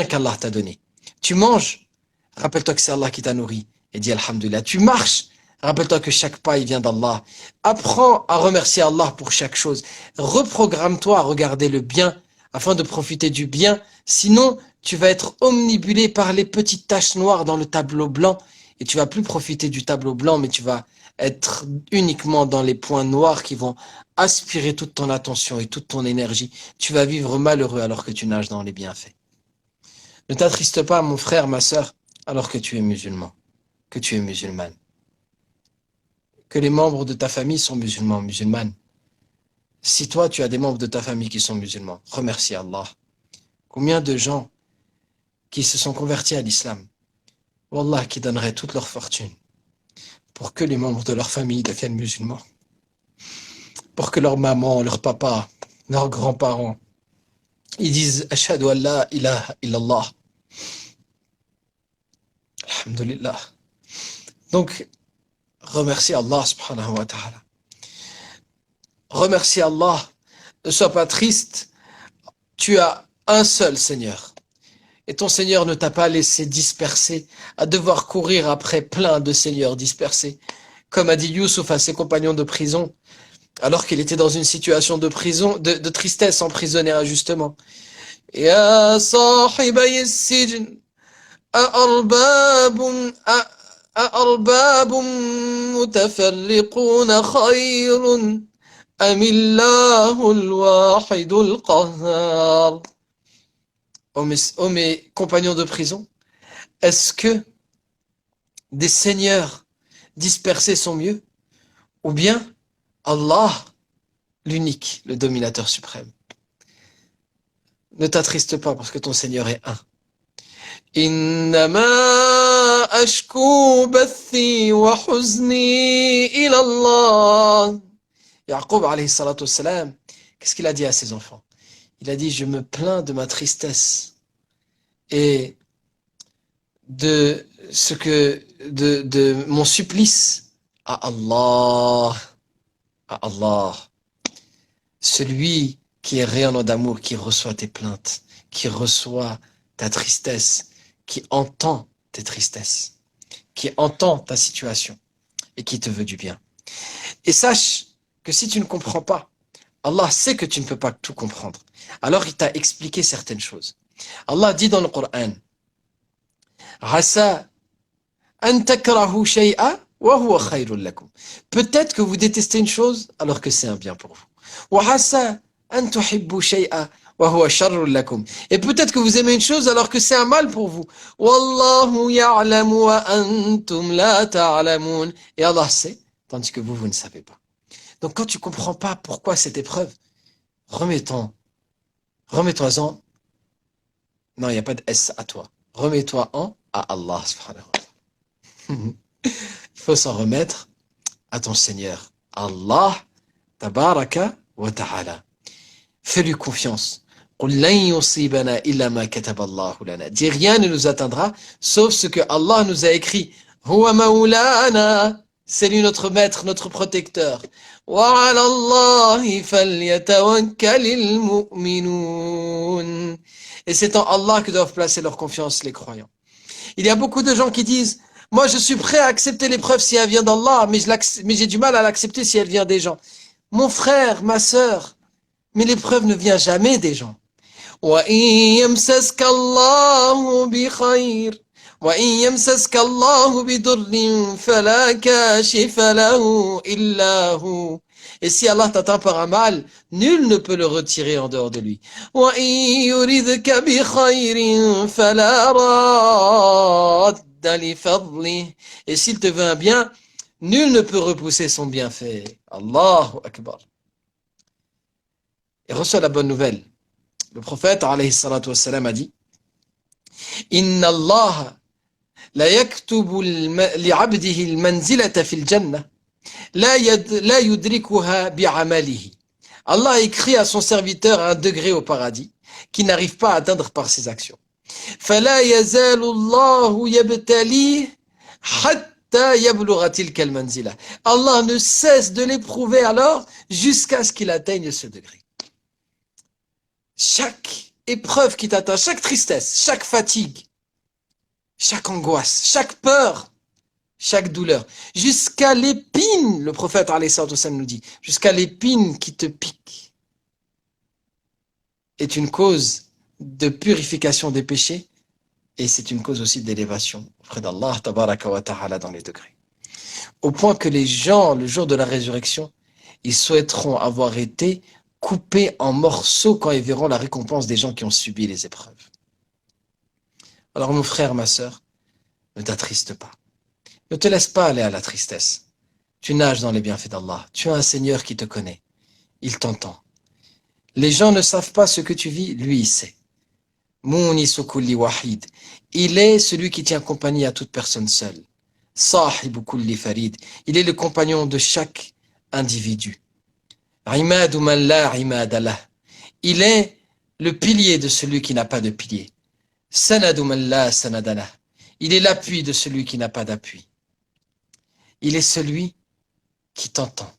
qu'Allah t'a donné. Tu manges, rappelle-toi que c'est Allah qui t'a nourri et dis Alhamdulillah. Tu marches, rappelle-toi que chaque pas il vient d'Allah. Apprends à remercier Allah pour chaque chose. Reprogramme-toi à regarder le bien afin de profiter du bien. Sinon, tu vas être omnibulé par les petites taches noires dans le tableau blanc et tu vas plus profiter du tableau blanc, mais tu vas être uniquement dans les points noirs qui vont aspirer toute ton attention et toute ton énergie. Tu vas vivre malheureux alors que tu nages dans les bienfaits. Ne t'attriste pas, mon frère, ma sœur, alors que tu es musulman, que tu es musulmane. Que les membres de ta famille sont musulmans, musulmanes. Si toi, tu as des membres de ta famille qui sont musulmans, remercie Allah. Combien de gens qui se sont convertis à l'islam, Wallah, qui donneraient toute leur fortune pour que les membres de leur famille deviennent musulmans, pour que leur maman, leur papa, leurs grands-parents, ils disent « Ashhadu an la ilaha illallah ». Alhamdulillah. Donc, remercie Allah subhanahu wa ta'ala. Remercie Allah. Ne sois pas triste. Tu as un seul Seigneur. Et ton Seigneur ne t'a pas laissé disperser, à devoir courir après plein de seigneurs dispersés. Comme a dit Youssouf à ses compagnons de prison, alors qu'il était dans une situation de prison, de tristesse, emprisonné injustement. Ya sahibay as-sijn, أأرباب متفرقون خير أم الله الواحد القهار. Oh mes compagnons de prison, est-ce que des seigneurs dispersés sont mieux? Ou bien Allah, l'unique, le dominateur suprême? Ne t'attriste pas parce que ton Seigneur est un. إنما أشكو بثي وحزني إلى الله. Yaqub alayhi salatu wassalam, qu'est-ce qu'il a dit à ses enfants? Il a dit, je me plains de ma tristesse et de mon supplice à Allah, celui qui est rayonnant d'amour, qui reçoit tes plaintes, qui reçoit ta tristesse, qui entend tes tristesses, qui entend ta situation et qui te veut du bien. Et sache que si tu ne comprends pas Allah sait que tu ne peux pas tout comprendre. Alors il t'a expliqué certaines choses. Allah dit dans le Coran, Asa an takrahu shay'a wa huwa khayrun lakum. Peut-être que vous détestez une chose alors que c'est un bien pour vous. Wa asa an tuhibbu shay'a wa huwa sharrun lakum. Et peut-être que vous aimez une chose alors que c'est un mal pour vous. Wallahu ya'lamu wa antum la ta'lamun. Et Allah sait, tandis que vous ne savez pas. Donc quand tu comprends pas pourquoi cette épreuve, remets-toi-en. Non, il n'y a pas de S à toi. Remets-toi en à Allah subhanahu wa ta'ala. Il faut s'en remettre à ton Seigneur. Allah tabaraka wa ta'ala. Fais-lui confiance. قُلْ لَنْ يُصِيبَنَا إِلَّا مَا كَتَبَ اللَّهُ لَنَا. Dis rien ne nous atteindra, sauf ce que Allah nous a écrit. هُوَ مَوْلَانَا. C'est lui notre maître, notre protecteur. وَعَلَى اللَّهِ فَلْيَتَوَكَّلِ الْمُؤْمِنُونَ. Et c'est en Allah que doivent placer leur confiance les croyants. Il y a beaucoup de gens qui disent, moi je suis prêt à accepter l'épreuve si elle vient d'Allah, mais j'ai du mal à l'accepter si elle vient des gens. Mon frère, ma sœur, mais l'épreuve ne vient jamais des gens. وَإِن يَمْسَسْكَ اللَّهُ بِخَيْرٍ وَإِن يَمْسَسْكَ اللَّهُ بِضُرٍّ فَلَا كَاشِفَ لَهُ إِلَّا هُوَ. Et si Allah t'atteint par un mal, nul ne peut le retirer en dehors de lui. وَإِن يُرِدْكَ بِخَيْرٍ فَلَا رَادَّ لِفَضْلِهِ. Et s'il te veut un bien, nul ne peut repousser son bienfait. Allahu Akbar. Et reçoit la bonne nouvelle. Le prophète alayhi salatu wassalam a dit, Inna Allah la yaktubu li'abdihi al-manzilata fil jannah la yudrikuha bi'amalihi. Allah écrit à son serviteur un degré au paradis qu'il n'arrive pas à atteindre par ses actions. Fala yazalu Allahu yabtali hatta yablugha tilka al-manzila. Allah ne cesse de l'éprouver alors jusqu'à ce qu'il atteigne ce degré. Chaque épreuve qui t'atteint, chaque tristesse, chaque fatigue, chaque angoisse, chaque peur, chaque douleur, jusqu'à l'épine, le prophète alayhi salatu wassalam nous dit, jusqu'à l'épine qui te pique, est une cause de purification des péchés et c'est une cause aussi d'élévation auprès d'Allah tabaraka wa ta'ala dans les degrés. Au point que les gens, le jour de la résurrection, ils souhaiteront avoir été coupés en morceaux quand ils verront la récompense des gens qui ont subi les épreuves. Alors mon frère, ma sœur, ne t'attriste pas. Ne te laisse pas aller à la tristesse. Tu nages dans les bienfaits d'Allah. Tu as un Seigneur qui te connaît. Il t'entend. Les gens ne savent pas ce que tu vis, lui il sait. Munisu kulli wahid. Il est celui qui tient compagnie à toute personne seule. Sahibu kulli farid. Il est le compagnon de chaque individu. Imadu man la imada lah. Il est le pilier de celui qui n'a pas de pilier. Sanadu man la sanada lah. Il est l'appui de celui qui n'a pas d'appui. Il est celui qui t'entend.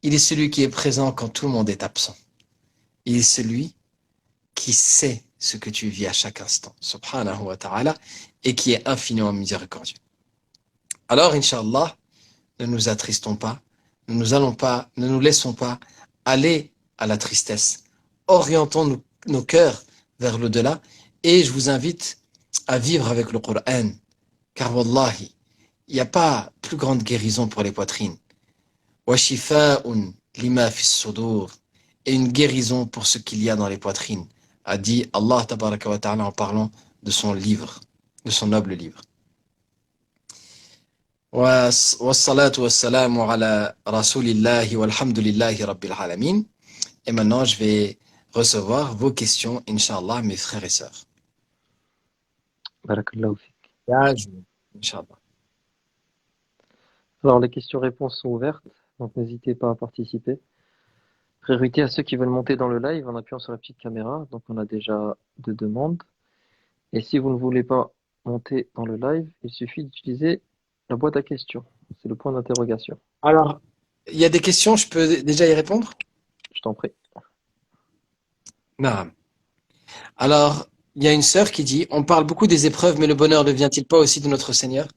Il est celui qui est présent quand tout le monde est absent. Il est celui qui sait ce que tu vis à chaque instant, subhanahu wa ta'ala, et qui est infiniment miséricordieux. Alors, Inch'Allah, ne nous attristons pas, ne nous laissons pas aller à la tristesse. Orientons nos cœurs vers l'au-delà et je vous invite à vivre avec le Coran. Car wallahi, il n'y a pas plus grande guérison pour les poitrines. Wa shifa'un lima fis sudur. Et une guérison pour ce qu'il y a dans les poitrines, a dit Allah tabaraka wa ta'ala en parlant de son livre, de son noble livre. Wassalatu wassalamu ala rasulillahi walhamdulillahi rabbil alamin. Et maintenant, je vais recevoir vos questions, Inch'Allah, mes frères et sœurs. Barakallahu fik. Inch'Allah. Alors, les questions-réponses sont ouvertes, donc n'hésitez pas à participer. Priorité à ceux qui veulent monter dans le live en appuyant sur la petite caméra. Donc, on a déjà 2 demandes. Et si vous ne voulez pas monter dans le live, il suffit d'utiliser la boîte à questions. C'est le point d'interrogation. Alors, il y a des questions, je peux déjà y répondre? Je t'en prie. Non. Alors, il y a une sœur qui dit, on parle beaucoup des épreuves, mais le bonheur ne vient-il pas aussi de notre Seigneur?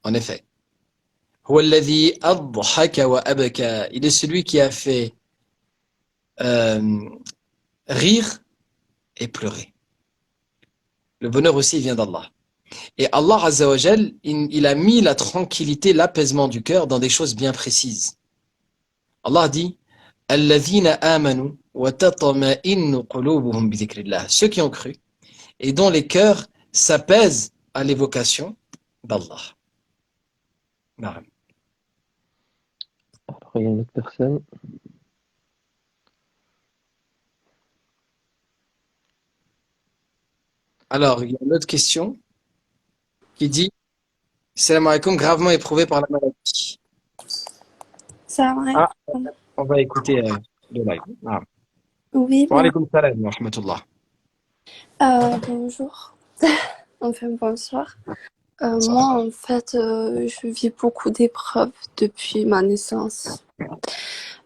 En effet. Il est celui qui a fait euh, rire et pleurer. Le bonheur aussi, il vient d'Allah. Et Allah Azza wa Jal, il a mis la tranquillité, l'apaisement du cœur dans des choses bien précises. Allah dit Alladhina amanu wa tatma'innu qulubuhum bi dhikrillah. Ceux qui ont cru et dont les cœurs s'apaisent à l'évocation d'Allah. Naam. Alors, il y a une autre personne. Alors, il y a une autre question qui dit Salam alaikum, gravement éprouvé par la maladie. Salam Ah, alaikum. on va écouter le live. Naam. Oui, Wa bon, alaikum salam wa rahmatullah. bonjour. Enfin, bonsoir. Bonsoir. Moi, en fait, je vis beaucoup d'épreuves depuis ma naissance.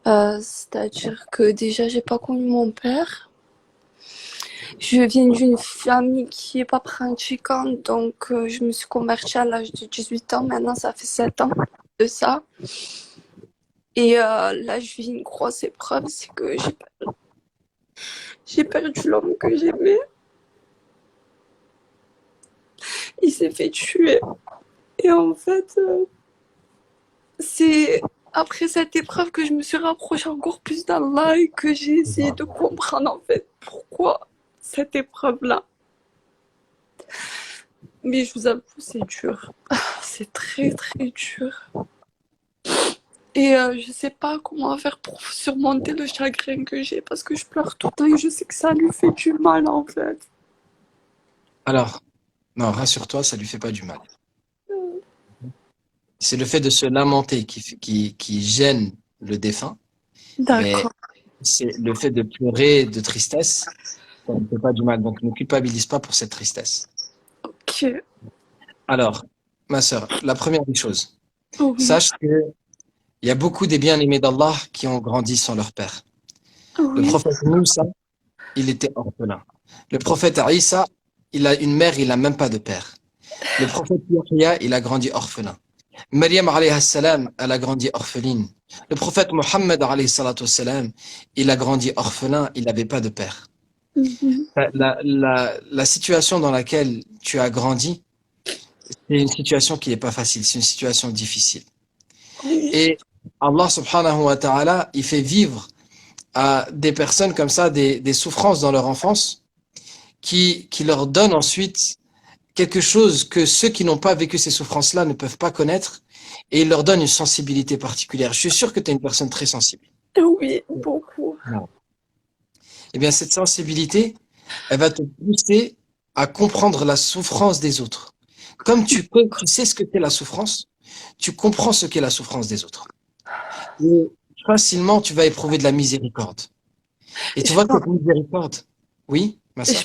C'est-à-dire que déjà, j'ai pas connu mon père. Je viens d'une famille qui est pas pratiquante, donc je me suis convertie à l'âge de 18 ans. Maintenant, ça fait 7 ans de ça. Et là, je vis une grosse épreuve, c'est que j'ai perdu l'homme que j'aimais. Il s'est fait tuer. Et en fait, c'est après cette épreuve que je me suis rapprochée encore plus d'Allah et que j'ai essayé de comprendre en fait pourquoi cette épreuve-là. Mais je vous avoue, c'est dur. C'est très très dur. Et je sais pas comment faire pour surmonter le chagrin que j'ai parce que je pleure tout le temps et je sais que ça lui fait du mal en fait. Alors, non, rassure-toi, ça lui fait pas du mal. C'est le fait de se lamenter qui gêne le défunt, mais D'accord. c'est le fait de pleurer de tristesse, ça ne fait pas du mal. Donc, ne culpabilise pas pour cette tristesse. Ok. Alors, ma sœur, la première des choses, Oui. sache que il y a beaucoup des bien-aimés d'Allah qui ont grandi sans leur père. Le Oui. prophète Moussa, il était orphelin. Le prophète Isa, il a une mère, il n'a même pas de père. Le prophète Yahya, il a grandi orphelin. Maryam alayhi salam, elle a grandi orpheline. Le prophète Mohammed alayhi salatu salam, il a grandi orphelin, il n'avait pas de père. Mhm. La situation dans laquelle tu as grandi, c'est une situation qui n'est pas facile, c'est une situation difficile. Oui. Et Allah subhanahu wa ta'ala, il fait vivre à des personnes comme ça des souffrances dans leur enfance qui leur donnent ensuite quelque chose que ceux qui n'ont pas vécu ces souffrances-là ne peuvent pas connaître et il leur donne une sensibilité particulière. Je suis sûr que tu es une personne très sensible. Oui, beaucoup. Eh bien, cette sensibilité, elle va te pousser à comprendre la souffrance des autres. Comme tu sais ce que c'est la souffrance, tu comprends ce qu'est la souffrance des autres. Et facilement, tu vas éprouver de la miséricorde. Et tu Je vois que pense- cette miséricorde, oui, ma sœur?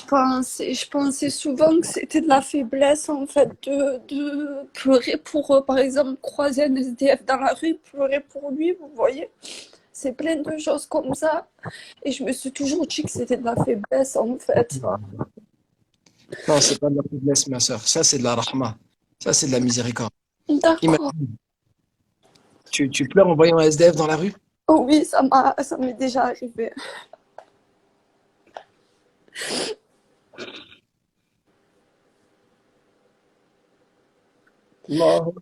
je pensais souvent que c'était de la faiblesse en fait de pleurer pour, par exemple, croiser un SDF dans la rue, pleurer pour lui, vous voyez. C'est plein de choses comme ça. Et je me suis toujours dit que c'était de la faiblesse en fait. Non, c'est pas de la faiblesse, ma sœur. Ça, c'est de la rahma. Ça, c'est de la miséricorde. D'accord. Imagine, tu pleures en voyant un SDF dans la rue? Oh oui, ça m'est déjà arrivé. Non.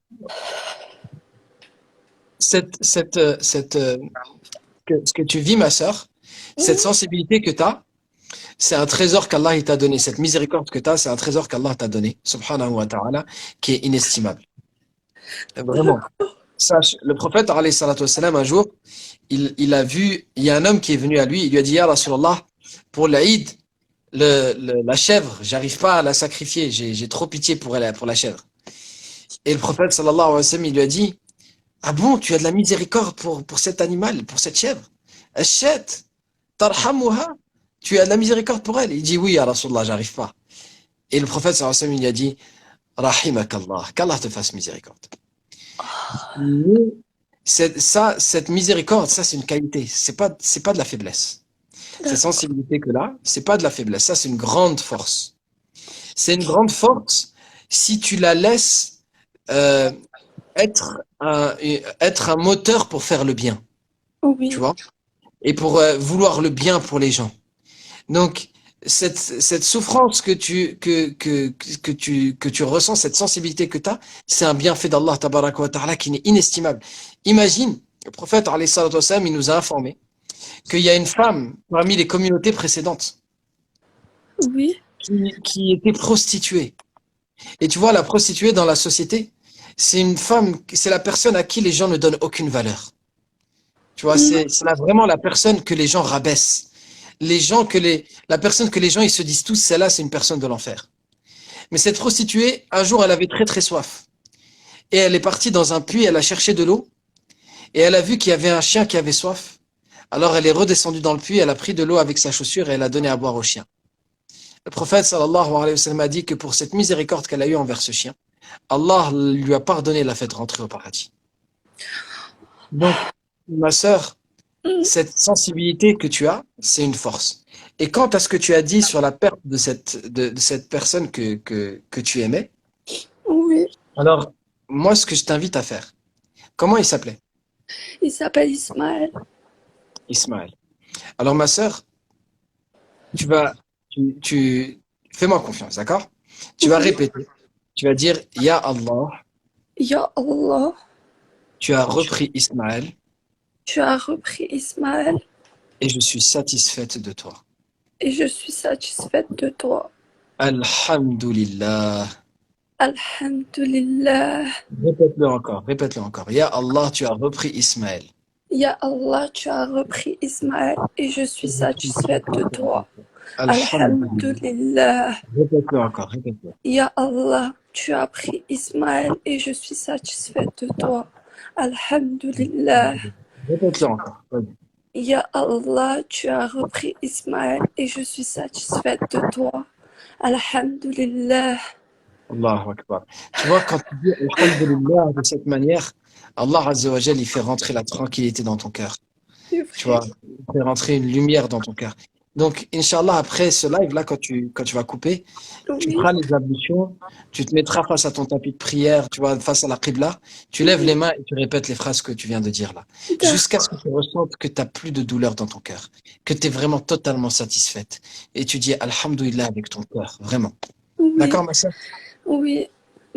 Ce que tu vis, ma sœur, cette sensibilité que tu as, c'est un trésor qu'Allah il t'a donné. Cette miséricorde que tu as, c'est un trésor qu'Allah t'a donné, subhanahu wa ta'ala, qui est inestimable. Vraiment. Sache, le prophète, alayhi salatu wassalam, un jour, il a vu, il y a un homme qui est venu à lui, il lui a dit, Ya Rasulallah, pour l'Aïd, la chèvre, j'arrive pas à la sacrifier, j'ai trop pitié pour elle, pour la chèvre. Et le prophète, sallallahu alayhi wa sallam, il lui a dit, ah bon, tu as de la miséricorde pour cet animal, pour cette chèvre? Ashet, tarhamuha, tu as de la miséricorde pour elle? Il dit, oui, ya Rasulallah, j'arrive pas. Et le prophète, sallallahu alayhi wa sallam, il a dit, rahimakallah, qu'Allah te fasse miséricorde. Mais cette miséricorde, ça, c'est une qualité. C'est pas de la faiblesse. Cette sensibilité que là, c'est pas de la faiblesse. Ça, c'est une grande force. C'est une grande force si tu la laisses euh, être un moteur pour faire le bien. Oui. Tu vois? et pour vouloir le bien pour les gens. Donc, cette souffrance que tu ressens, cette sensibilité que tu as, c'est un bienfait d'Allah tabaraka wa ta'ala qui est inestimable. Imagine, le prophète alayhi salatu wassalam, il nous a informé qu'il y a une femme parmi les communautés précédentes Oui, qui était prostituée. Et tu vois, la prostituée dans la société, c'est une femme, c'est la personne à qui les gens ne donnent aucune valeur. Tu vois, c'est vraiment la personne que les gens rabaissent. La personne que les gens, ils se disent tous, celle-là, c'est une personne de l'enfer. Mais cette prostituée, un jour, elle avait très, très soif. Et elle est partie dans un puits, elle a cherché de l'eau, et elle a vu qu'il y avait un chien qui avait soif. Alors, elle est redescendue dans le puits, elle a pris de l'eau avec sa chaussure et elle a donné à boire au chien. Le prophète, sallallahu alayhi wa sallam, a dit que pour cette miséricorde qu'elle a eue envers ce chien, Allah lui a pardonné la fait rentrer au paradis. Donc, ma sœur, cette sensibilité que tu as, c'est une force. Et quant à ce que tu as dit sur la perte de cette personne que tu aimais, oui. alors, moi, ce que je t'invite à faire, comment il s'appelait? Il s'appelle Ismaël. Ismaël. Alors, ma sœur, tu vas, fais-moi confiance, d'accord? Tu vas répéter, tu vas dire, Ya Allah, Ya Allah, tu as repris Ismaël tu as repris Ismaël et je suis satisfaite de toi. et je suis satisfaite de toi. Alhamdulillah. Alhamdulillah. Répète-le encore, répète-le encore. Ya Allah, tu as repris Ismaël. Ya Allah, tu as repris Ismaël et je suis satisfaite de toi. Alhamdulillah. Alhamdulillah. Répète-le encore, répète-le. Ya Allah, tu as pris Ismaël et je suis satisfaite de toi. Alhamdulillah. Répète-le encore. Vas-y. Ya Allah, tu as repris Ismaël et je suis satisfaite de toi. Alhamdulillah. Allahu Akbar. Tu vois, quand tu dis Alhamdulillah de cette manière, Allah Azza wa Jal, il fait rentrer la tranquillité dans ton cœur. Tu vois, il fait rentrer une lumière dans ton cœur. Donc, Inch'Allah, après ce live-là, quand tu vas couper, tu Oui, feras les ablutions, tu te mettras face à ton tapis de prière, tu vois, face à la Qibla, tu lèves les mains et tu répètes les phrases que tu viens de dire là. Jusqu'à ce que tu ressentes que tu n'as plus de douleur dans ton cœur, que tu es vraiment totalement satisfaite. Et tu dis Alhamdulillah avec ton cœur, vraiment. oui, D'accord, ma soeur? oui.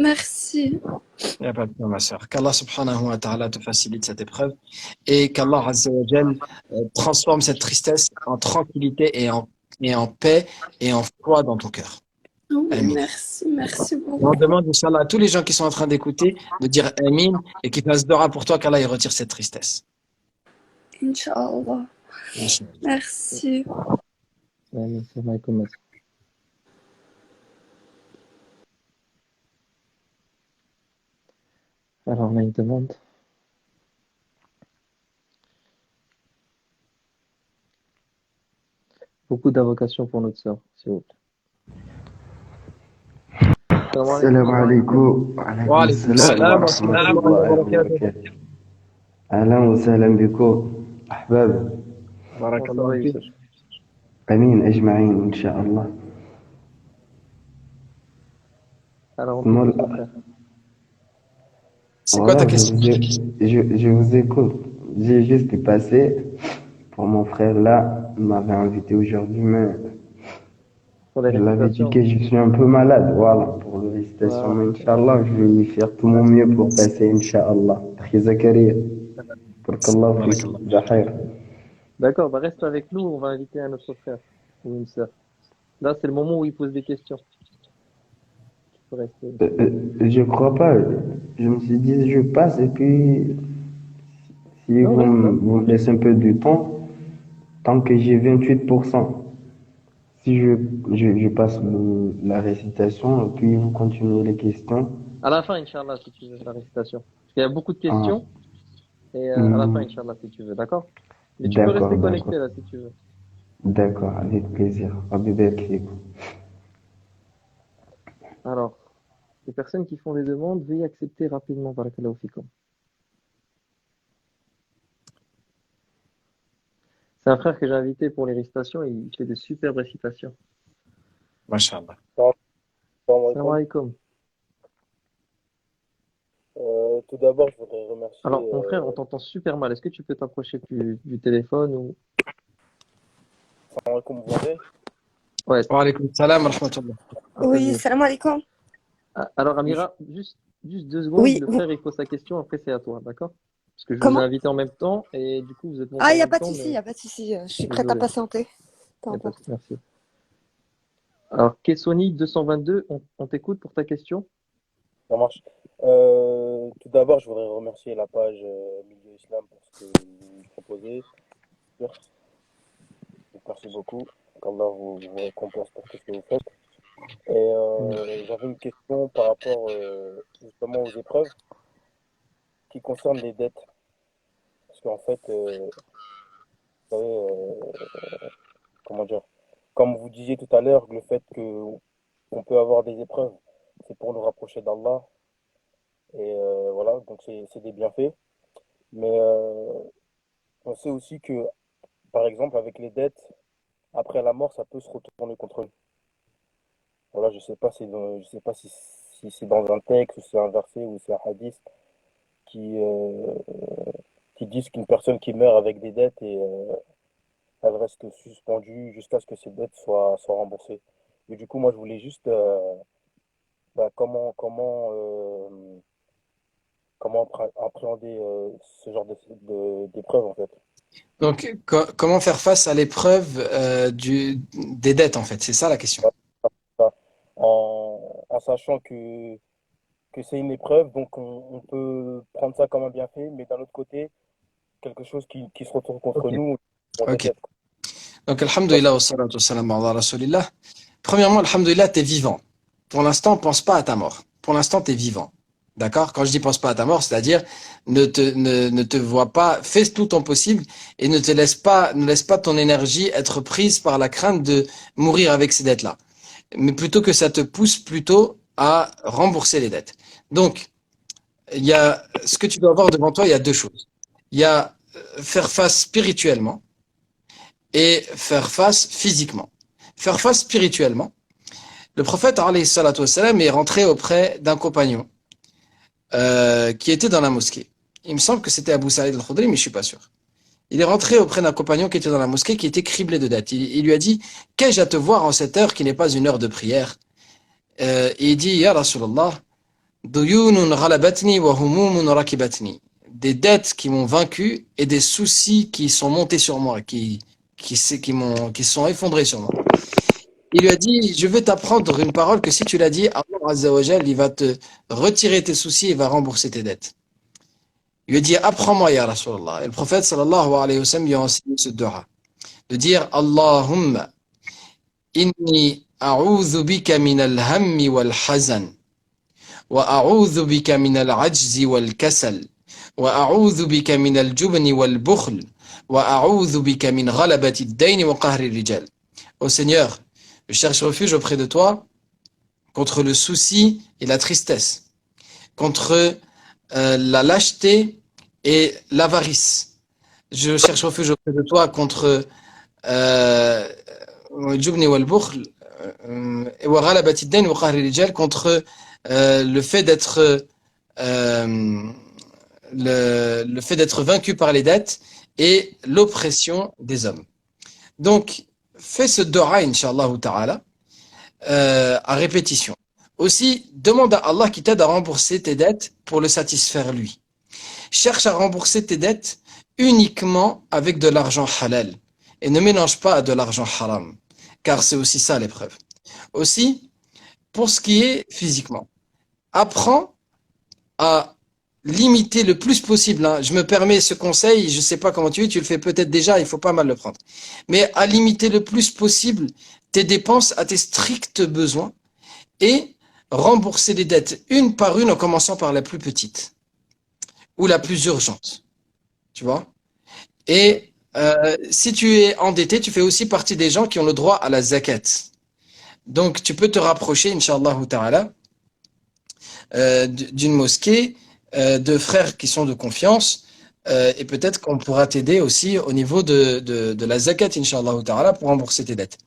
Merci. Il n'y a pas de problème, ma soeur. Qu'Allah subhanahu wa ta'ala te facilite cette épreuve et qu'Allah Azza wa Jal transforme cette tristesse en tranquillité et en paix et en foi dans ton cœur. Oui, Amin. merci Et beaucoup. on demande, Inch'Allah, à tous les gens qui sont en train d'écouter de dire Amin et qu'ils fassent dora pour toi qu'Allah il retire cette tristesse. Inch'Allah. Inch'Allah. Merci. Amin. Salam alaikum, ma sœur. Alors, on a une demande. Beaucoup d'invocations pour notre sœur, s'il vous plaît. السلام عليكم وعليكم وعليكم السلام السلام ورحمة ورحمة الله الله وبركاته. وبركاته. أهلا وسهلا بكم أحباب. بارك Comment ça الله va, فيك. Youssef? أمين أجمعين إن شاء الله. Alors, on t'écoute, mon frère. C'est quoi ta Voilà, question? je vous écoute. J'ai juste passé pour mon frère là. Il m'avait invité aujourd'hui, mais Pour les je l'avais dit récitations. que je suis un peu malade. Voilà, pour le récitation. Voilà. Mais Inch'Allah, je vais faire tout mon mieux pour passer, Inch'Allah. Très Zakaria. Pour qu'Allah بارك fique. الله. Zahir. D'accord, bah reste avec nous, on va inviter un autre frère ou une sœur. Là, c'est le moment où il pose des questions. Tu peux rester. Je crois pas. Je me suis dit, je passe et puis si Non, reste là. vous me laissez un peu du temps, tant que j'ai 28%, si je passe la récitation et puis vous continuez les questions. À la fin, Inch'Allah, si tu veux, la récitation. Parce qu'il y a beaucoup de Ah, questions, et à la fin, hmm, Inch'Allah, si tu veux, d'accord? Mais tu peux d'accord, rester connecté d'accord, là, si tu veux. d'accord, avec plaisir. Rabbi Barak Fik. Alors, les personnes qui font des demandes, veuillez accepter rapidement, barakallahu fikum. C'est un frère que j'ai invité pour les récitations, et il fait de superbes récitations. Masha'Allah. Salam alaikum. tout d'abord, je voudrais remercier. Alors, mon frère, on t'entend super mal. Est-ce que tu peux t'approcher du téléphone ou... Salam alaikum, vous m'entendez? Ouais. Wa alaykoum salam wa rahmatullah. Un peu Oui, mieux. salam alaikum. Alors, Amira, juste 2 secondes. Oui, Le frère, il pose sa question. Après, c'est à toi, d'accord? Parce que je vous ai comment? invité en même temps et du coup, vous êtes montés Ah, en il n'y a même pas de temps, souci, il mais n'y a pas de souci. Je suis prête à désolé. patienter. Peu Y a pas de- importe. Merci. Alors, Kessoni 222, on t'écoute pour ta question. Ça marche. Tout d'abord, je voudrais remercier la page Milieu Islam pour ce que vous proposez. Donc, merci beaucoup. Qu'Allah vous récompense pour tout ce que vous faites. Et j'avais une question par rapport justement aux épreuves qui concernent les dettes. Parce qu'en fait, vous savez, comment dire, comme vous disiez tout à l'heure, le fait qu'on peut avoir des épreuves, c'est pour nous rapprocher d'Allah. Et voilà, donc c'est des bienfaits. Mais on sait aussi que, par exemple, avec les dettes, après la mort, ça peut se retourner contre nous. Voilà, je sais pas si c'est dans un texte, ou c'est un verset, ou c'est un hadith qui, euh, qui disent qu'une personne qui meurt avec des dettes et elle reste suspendue jusqu'à ce que ses dettes soient remboursées. Et du coup, moi, je voulais juste bah, comment appréhender ce genre d'épreuve en fait. Donc, comment faire face à l'épreuve des dettes, en fait? C'est ça la question. Ça, en sachant que c'est une épreuve, donc on peut prendre ça comme un bienfait, mais d'un autre côté, quelque chose qui se retourne contre Ok. nous, on Ok. déteste. Donc, alhamdulillah wa salatu wa salam ala rasulillah. Premièrement, alhamdulillah, t'es vivant. Pour l'instant, pense pas à ta mort. Pour l'instant, t'es vivant. D'accord? Quand je dis pense pas à ta mort, c'est-à-dire ne te vois pas, fais tout ton possible et ne laisse pas ton énergie être prise par la crainte de mourir avec ces dettes-là. Mais plutôt que ça te pousse plutôt à rembourser les dettes. Donc, il y a, ce que tu dois avoir devant toi, il y a deux choses. Il y a faire face spirituellement et faire face physiquement. Faire face spirituellement. Le prophète alayhi salatu wassalam, est rentré auprès d'un compagnon qui était dans la mosquée. Il me semble que c'était Abu Sa'id al-Khudri, mais je suis pas sûr. Il est rentré auprès d'un compagnon qui était dans la mosquée, qui était criblé de dettes. Il lui a dit, qu'ai-je à te voir en cette heure qui n'est pas une heure de prière? Et il dit, Ya Rasulallah, duyunun ghalabatni wa humumun rakibatni. Des dettes qui m'ont vaincu et des soucis qui sont montés sur moi, qui se sont effondrés sur moi. Il lui a dit, je vais t'apprendre une parole que si tu l'as dit, Allah Azza wa Jal, il va te retirer tes soucis et va rembourser tes dettes. Il lui a dit, apprends-moi, ya Rasulallah. Et le prophète, sallallahu alayhi wa sallam, lui a enseigné ce dua. De dire, Allahumma, inni a'udhu bika min al-hammi wal-hazan, wa a'udhu bika min al-ajzi wal-kasal, wa a'udhu bika min al-jubni wal-bukhl, wa a'udhu bika min ghalabati ad-dayn wa qahri ar-rijal. Ô Seigneur, je cherche refuge auprès de toi contre le souci et la tristesse, contre la lâcheté et l'avarice. Je cherche refuge auprès de toi contre Jubni wal Bukhl et Ghalabati ad-dayn wa qahri ar-rijal, contre le fait d'être le fait d'être vaincu par les dettes et l'oppression des hommes. Donc, fais ce dua, Inch'Allah ta'ala, à répétition. Aussi, demande à Allah qui t'aide à rembourser tes dettes pour le satisfaire lui. Cherche à rembourser tes dettes uniquement avec de l'argent halal et ne mélange pas à de l'argent haram, car c'est aussi ça l'épreuve. Aussi, pour ce qui est physiquement, apprends à limiter le plus possible. Hein. Je me permets ce conseil, je ne sais pas comment tu es, tu le fais peut-être déjà, il faut pas mal le prendre. Mais à limiter le plus possible tes dépenses à tes stricts besoins et rembourser les dettes une par une en commençant par la plus petite ou la plus urgente. Tu vois? Et si tu es endetté, tu fais aussi partie des gens qui ont le droit à la zakat. Donc tu peux te rapprocher, Inch'Allah ta'ala, d'une mosquée, de frères qui sont de confiance, et peut-être qu'on pourra t'aider aussi au niveau de la zakat, Inch'Allah ta'ala, pour rembourser tes dettes.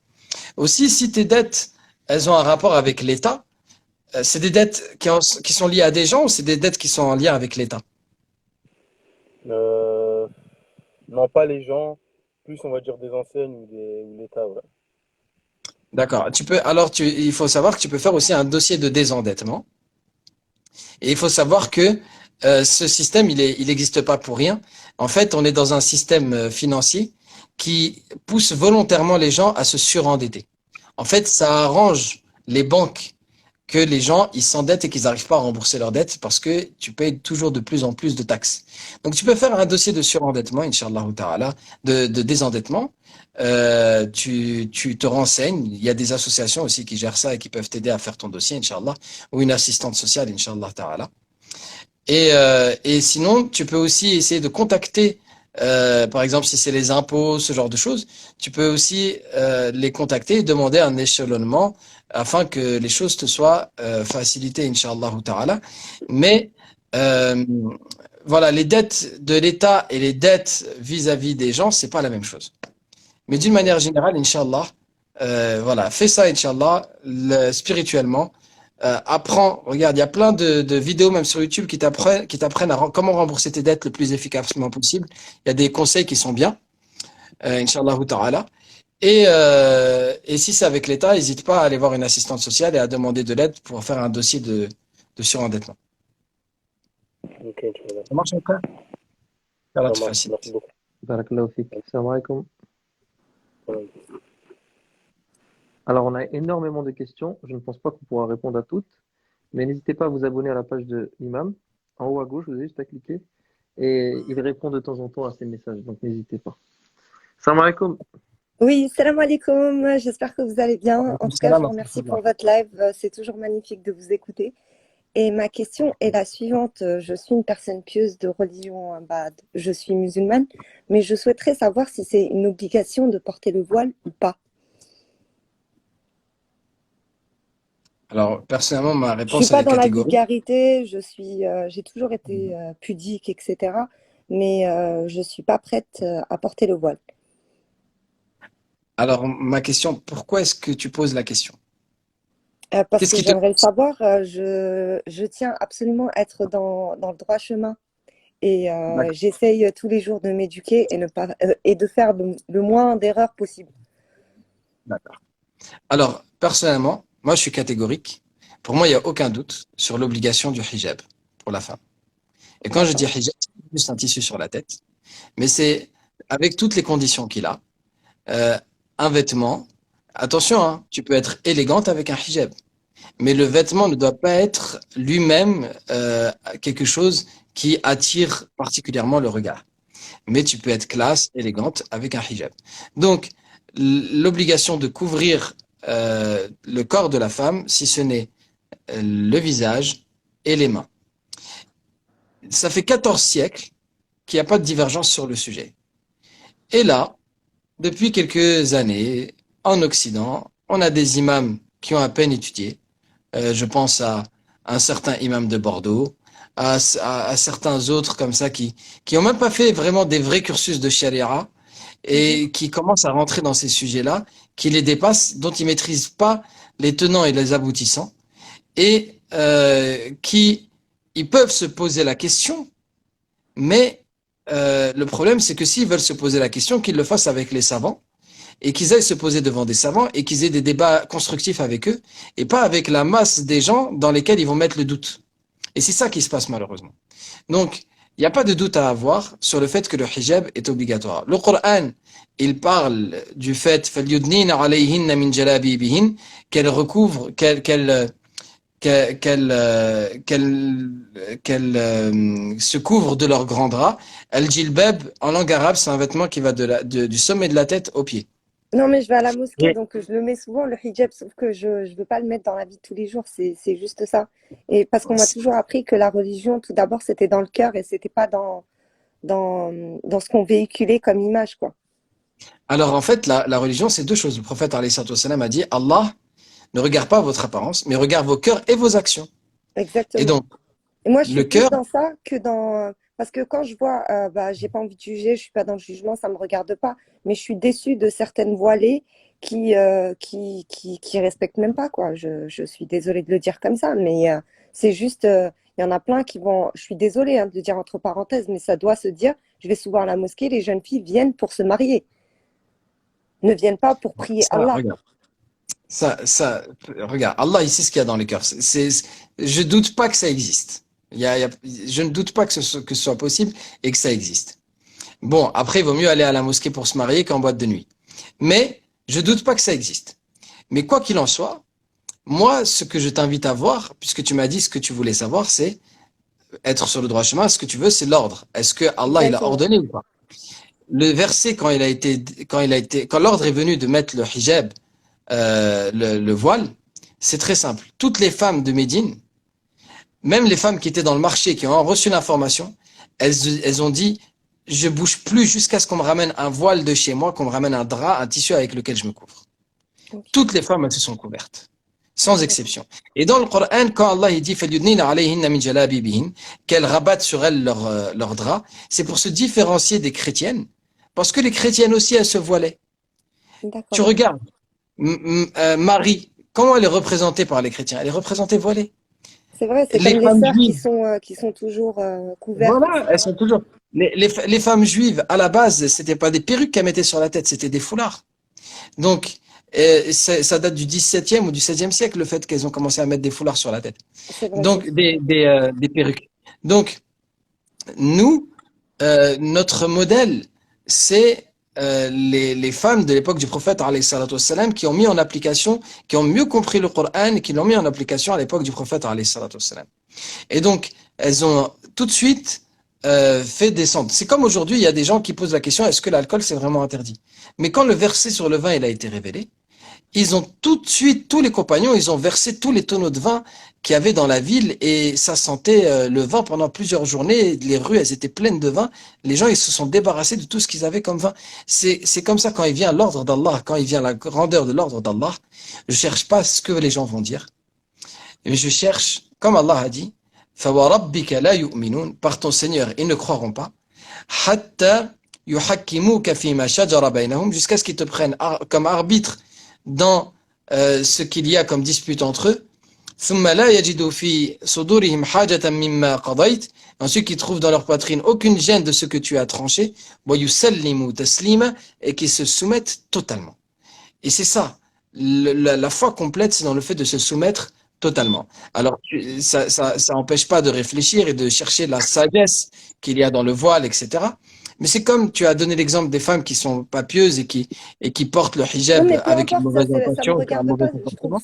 Aussi, si tes dettes, elles ont un rapport avec l'État, c'est des dettes qui sont liées à des gens ou c'est des dettes qui sont en lien avec l'État? Euh, non, pas les gens, plus on va dire des enseignes ou l'État, ouais. D'accord. Il faut savoir que tu peux faire aussi un dossier de désendettement. Et il faut savoir que ce système, il n'existe pas pour rien. En fait, on est dans un système financier qui pousse volontairement les gens à se surendetter. En fait, ça arrange les banques que les gens ils s'endettent et qu'ils n'arrivent pas à rembourser leurs dettes parce que tu payes toujours de plus en plus de taxes. Donc, tu peux faire un dossier de surendettement, Inch'Allah ta'ala, de désendettement. Tu te renseignes. Il y a des associations aussi qui gèrent ça et qui peuvent t'aider à faire ton dossier, Inch'Allah, ou une assistante sociale, Inch'Allah ta'ala. Et sinon, tu peux aussi essayer de contacter, par exemple, si c'est les impôts, ce genre de choses, tu peux aussi les contacter et demander un échelonnement afin que les choses te soient facilitées, Inch'Allah ta'ala. Mais euh, voilà, les dettes de l'État et les dettes vis-à-vis des gens, c'est pas la même chose. Mais d'une manière générale, Inch'Allah, voilà, fais ça, Inch'Allah, spirituellement. Apprends, regarde, il y a plein de vidéos même sur YouTube qui t'apprennent comment rembourser tes dettes le plus efficacement possible. Il y a des conseils qui sont bien, Inch'Allah ta'ala. Et si c'est avec l'État, n'hésite pas à aller voir une assistante sociale et à demander de l'aide pour faire un dossier de surendettement. Ok, Inch'Allah. Ça marche, mon frère? Allah Ça te marche, merci facilite. beaucoup. Barakallahu fik. Salam alaikum. Ouais. Alors, on a énormément de questions. Je ne pense pas qu'on pourra répondre à toutes, mais n'hésitez pas à vous abonner à la page de l'imam. En haut à gauche, vous avez juste à cliquer et il répond de temps en temps à ces messages, donc n'hésitez pas. Salam alaikum. Oui, salam alaikum. J'espère que vous allez bien. En tout cas, je Salam, vous remercie rahmatullah. pour votre live. C'est toujours magnifique de vous écouter. Et ma question est la suivante. Je suis une personne pieuse de religion, je suis musulmane, mais je souhaiterais savoir si c'est une obligation de porter le voile ou pas. Alors, personnellement, ma Je suis réponse, elle pas est dans la catégorique. vulgarité. J'ai toujours été pudique, etc. Mais je suis pas prête à porter le voile. Alors, ma question, pourquoi est-ce que tu poses la question? Parce Qu'est-ce que qui te... j'aimerais le savoir. Je tiens absolument à être dans le droit chemin. Et D'accord. j'essaye tous les jours de m'éduquer et de faire le moins d'erreurs possible. D'accord. Alors, personnellement, moi, je suis catégorique. Pour moi, il n'y a aucun doute sur l'obligation du hijab pour la femme. Et quand je dis D'accord? hijab, c'est juste un tissu sur la tête, mais c'est avec toutes les conditions qu'il a. Euh, un vêtement, attention, hein, tu peux être élégante avec un hijab, mais le vêtement ne doit pas être lui-même quelque chose qui attire particulièrement le regard. Mais tu peux être classe, élégante avec un hijab. Donc, l'obligation de couvrir le corps de la femme, si ce n'est le visage et les mains. Ça fait 14 siècles qu'il n'y a pas de divergence sur le sujet. Et là, depuis quelques années, en Occident, on a des imams qui ont à peine étudié. Je pense à un certain imam de Bordeaux, à certains autres comme ça qui ont même pas fait vraiment des vrais cursus de charia Mhm. et qui commencent à rentrer dans ces sujets-là, qui les dépassent, dont ils maîtrisent pas les tenants et les aboutissants, et qui ils peuvent se poser la question, mais le problème c'est que s'ils veulent se poser la question, qu'ils le fassent avec les savants et qu'ils aillent se poser devant des savants et qu'ils aient des débats constructifs avec eux et pas avec la masse des gens dans lesquels ils vont mettre le doute. Et c'est ça qui se passe malheureusement. Donc, il n'y a pas de doute à avoir sur le fait que le hijab est obligatoire. Le Coran, il parle du fait فَلْيُدْنِينَ عَلَيْهِنَّ مِنْ جَلَابِيبِهِنَّ qu'elles recouvrent, qu'elles se couvrent de leur grand drap. Al-jilbab, en langue arabe, c'est un vêtement qui va du sommet de la tête aux pieds. Non, mais je vais à la mosquée, Et donc je le mets souvent, le hijab, sauf que je ne veux pas le mettre dans la vie de tous les jours, c'est juste ça. Et parce qu'on m'a toujours appris que la religion, tout d'abord, c'était dans le cœur et c'était pas dans ce qu'on véhiculait comme image, quoi. alors en fait, la religion, c'est deux choses. Le prophète alayhi salatu wassalam, a dit, Allah ne regarde pas votre apparence, mais regarde vos cœurs et vos actions. Et Exactement. donc, Et moi, je le suis plus cœur, dans ça que dans... Parce que quand je vois, j'ai pas envie de juger, je suis pas dans le jugement, ça me regarde pas, mais je suis déçue de certaines voilées qui respectent même pas, quoi. Je suis désolée de le dire comme ça, mais c'est juste, il y en a plein qui vont, je suis désolée hein, de dire entre parenthèses, mais ça doit se dire, je vais souvent à la mosquée, les jeunes filles viennent pour se marier, ne viennent pas pour prier Ça, Allah. regarde. Regarde, Allah, il sait ce qu'il y a dans les cœurs. Je doute pas que ça existe. Je ne doute pas que ce soit possible et que ça existe. Bon, après, il vaut mieux aller à la mosquée pour se marier qu'en boîte de nuit. Mais je doute pas que ça existe. Mais quoi qu'il en soit, moi, ce que je t'invite à voir, puisque tu m'as dit ce que tu voulais savoir, c'est être sur le droit chemin. Ce que tu veux, c'est l'ordre. Est-ce que Allah, il a Exactement. ordonné ou pas? Le verset, quand l'ordre est venu de mettre le hijab, le voile, c'est très simple. Toutes les femmes de Médine, même les femmes qui étaient dans le marché, qui ont reçu l'information, elles ont dit, je bouge plus jusqu'à ce qu'on me ramène un voile de chez moi, qu'on me ramène un drap, un tissu avec lequel je me couvre. Ok. Toutes les femmes, elles se sont couvertes, sans exception. Et dans le Coran, quand Allah il dit فَلْيُدْنِينَ عَلَيْهِنَّ مِنْ جَلَابِيبِهِنَّ, qu'elles rabattent sur elles leur drap, c'est pour se différencier des chrétiennes, parce que les chrétiennes aussi, elles se voilaient. Tu D'accord. regardes, Marie, comment elle est représentée par les chrétiens? Elle est représentée voilée. C'est vrai, c'est Les comme les femmes sœurs juives, qui sont toujours couvertes, voilà, elles etc. sont toujours. Les femmes juives, à la base, c'était pas des perruques qu'elles mettaient sur la tête, c'était des foulards. Donc, ça date du XVIIe ou du XVIe siècle, le fait qu'elles ont commencé à mettre des foulards sur la tête. C'est vrai, Donc, des perruques. Donc, nous, notre modèle, c'est les femmes de l'époque du prophète alayhi salatu wassalam, qui ont mis en application, qui ont mieux compris le Coran et qui l'ont mis en application à l'époque du prophète alayhi salatu wassalam. Et donc, elles ont tout de suite fait descendre. C'est comme aujourd'hui, il y a des gens qui posent la question, est-ce que l'alcool c'est vraiment interdit? Mais quand le verset sur le vin il a été révélé, ils ont tout de suite, tous les compagnons, ils ont versé tous les tonneaux de vin qu'il y avait dans la ville et ça sentait le vin pendant plusieurs journées. Les rues, elles étaient pleines de vin. Les gens, ils se sont débarrassés de tout ce qu'ils avaient comme vin. C'est comme ça quand il vient l'ordre d'Allah, quand il vient la grandeur de l'ordre d'Allah. Je cherche pas ce que les gens vont dire, mais je cherche, comme Allah a dit, فَوَرَبِّكَ لَا يُؤْمِنُونَ, par ton Seigneur, ils ne croiront pas, حَتَّى يُحَكِّمُوكَ فِيمَا شَجَرَ بَيْنَهُم, jusqu'à ce qu'ils te prennent comme arbitre dans ce qu'il y a comme dispute entre eux. ثُمَّ لَا يَجِدُوا فِي صُدُورِهِمْ حَاجَةً مِمَّا قَضَيْتَ, ensuite qu'ils trouvent dans leur poitrine aucune gêne de ce que tu as tranché, وَيُسَلِّمُوا تَسْلِيمًا, et qu'ils se soumettent totalement. Et c'est ça, la foi complète, c'est dans le fait de se soumettre totalement. Alors, ça empêche pas de réfléchir et de chercher la sagesse qu'il y a dans le voile, etc. Mais c'est comme tu as donné l'exemple des femmes qui sont pas pieuses et qui portent le Non, hijab mais peu avec une importe, ça, mauvaise ça me intention, qui ont un regarde mauvais pas. comportement.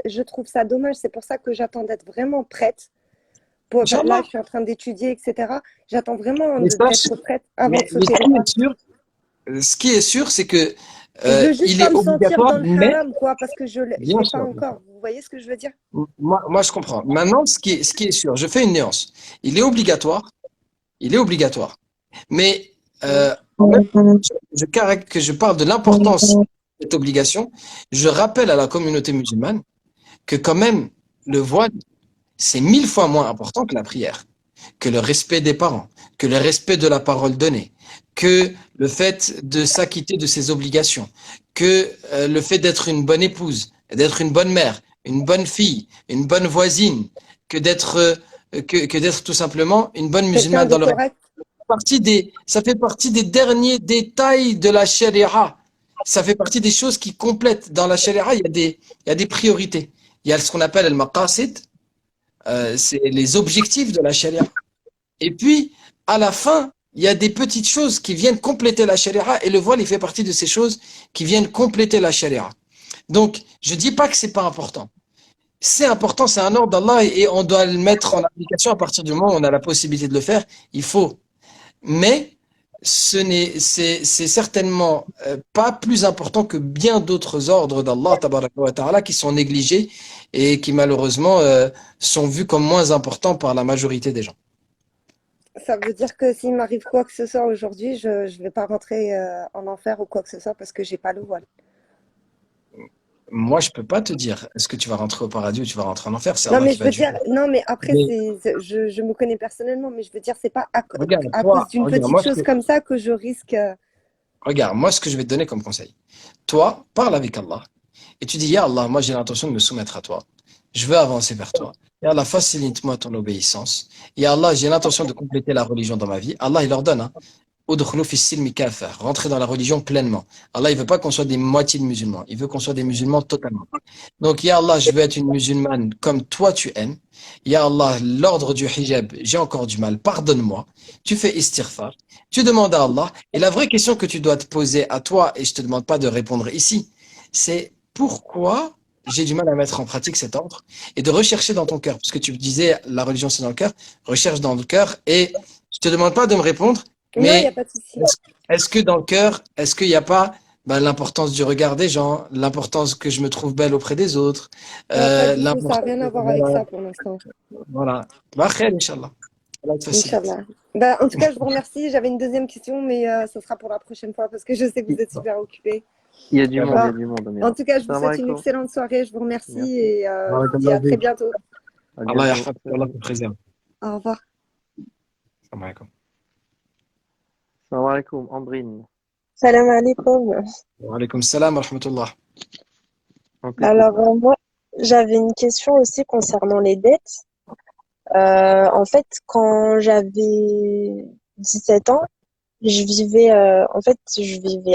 Je trouve ça dommage. C'est pour ça que j'attends d'être vraiment prête. Là, Inch'Allah. je suis en train d'étudier, etc. J'attends vraiment Mais sache, d'être prête avant de mais sauter le pas. ce qui est sûr, c'est que Et je veux juste il pas est me sentir obligatoire, dans le mais haram, quoi, parce que je bien l'ai pas sûr. encore. Vous voyez ce que je veux dire? Moi, je comprends. Maintenant, ce qui est sûr, je fais une nuance. Il est obligatoire, mais en même temps que je parle de l'importance de cette obligation, je rappelle à la communauté musulmane que quand même le voile, c'est 1000 fois moins important que la prière, que le respect des parents, que le respect de la parole donnée, que le fait de s'acquitter de ses obligations, que le fait d'être une bonne épouse, d'être une bonne mère, une bonne fille, une bonne voisine, que d'être tout simplement une bonne Quelqu'un musulmane de dans le reste. correct. Ça fait partie des derniers détails de la charia. Ça fait partie des choses qui complètent. Dans la charia, il y a des priorités. Il y a ce qu'on appelle le maqasid, c'est les objectifs de la charia. Et puis, à la fin, il y a des petites choses qui viennent compléter la charia et le voile, il fait partie de ces choses qui viennent compléter la charia. Donc, je dis pas que c'est pas important. C'est important, c'est un ordre d'Allah et on doit le mettre en application à partir du moment où on a la possibilité de le faire. Il faut. Mais c'est certainement pas plus important que bien d'autres ordres d'Allah tabaraka wa ta'ala qui sont négligés et qui malheureusement sont vus comme moins importants par la majorité des gens. Ça veut dire que s'il m'arrive quoi que ce soit aujourd'hui, je ne vais pas rentrer en enfer ou quoi que ce soit parce que j'ai pas le voile. Moi, je peux pas te dire est-ce que tu vas rentrer au paradis ou tu vas rentrer en enfer, c'est Non, Allah mais qui je va veux dire, juger. non, mais après, Mais je me connais personnellement, mais je veux dire, c'est pas regarde, à toi, cause d'une regarde, petite moi, chose comme ça que je risque. Regarde, moi, ce que je vais te donner comme conseil. Toi, parle avec Allah et tu dis, Ya Allah, moi, j'ai l'intention de me soumettre à toi. Je veux avancer vers toi. Ya Allah, facilite-moi ton obéissance. Ya Allah, j'ai l'intention de compléter la religion dans ma vie. Allah, il ordonne, hein. Udkhulu fis silmi kafa. Rentrer dans la religion pleinement. Allah, il veut pas qu'on soit des moitiés de musulmans. Il veut qu'on soit des musulmans totalement. Donc, Ya Allah, je veux être une musulmane comme toi tu aimes. Ya Allah, l'ordre du hijab, j'ai encore du mal. Pardonne-moi. Tu fais istighfar. Tu demandes à Allah. Et la vraie question que tu dois te poser à toi, et je te demande pas de répondre ici, c'est pourquoi j'ai du mal à mettre en pratique cet ordre et de rechercher dans ton cœur. Parce que tu disais, la religion c'est dans le cœur. Recherche dans le cœur et je te demande pas de me répondre, Non, il n'y a mais pas de souci. est-ce que dans le cœur, est-ce qu'il n'y a pas l'importance du regard des gens, l'importance que je me trouve belle auprès des autres, Pas du tout, ça n'a l'importance, rien à voir avec voilà, ça pour l'instant. voilà. Bah, khair, Inch'Allah. Allah te facilite. Inch'Allah. Bah, en tout cas, je vous remercie. J'avais une deuxième question, mais ça sera pour la prochaine fois parce que je sais que vous êtes super occupés. Il y a du Ya monde, il y bah, a Bah, du monde, en Amira. tout cas, je vous Salam souhaite une alaikum. excellente soirée. Je vous remercie Merci. et je vous dis barakallahu à très fik. bientôt. À Allah bientôt. yahfadk, Allah te préserve. Au revoir. Salam alaikum. Salam alaikum, Ambrine. Salam alaikum. Wa alaikum salam wa rahmatullah. On t'écoute. Alors, moi, j'avais une question aussi concernant les dettes. En fait, quand j'avais 17 ans, je vivais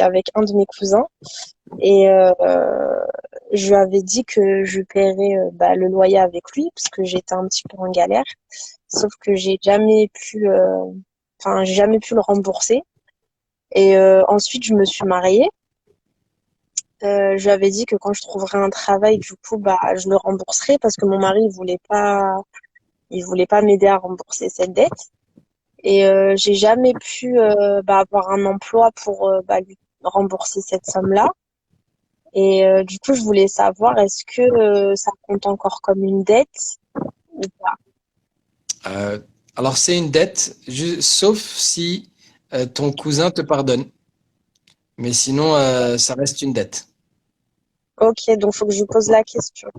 avec un de mes cousins et je lui avais dit que je paierais le loyer avec lui parce que j'étais un petit peu en galère. Sauf que j'ai jamais pu le rembourser. Et ensuite, je me suis mariée. Je lui avais dit que quand je trouverais un travail, du coup, je le rembourserais parce que mon mari, il voulait pas m'aider à rembourser cette dette. Et j'ai jamais pu avoir un emploi pour lui rembourser cette somme-là. Et du coup, je voulais savoir, est-ce que ça compte encore comme une dette ou pas? Euh, alors, c'est une dette, sauf si ton cousin te pardonne. Mais sinon, ça reste une dette. Ok, donc faut que je lui pose la question.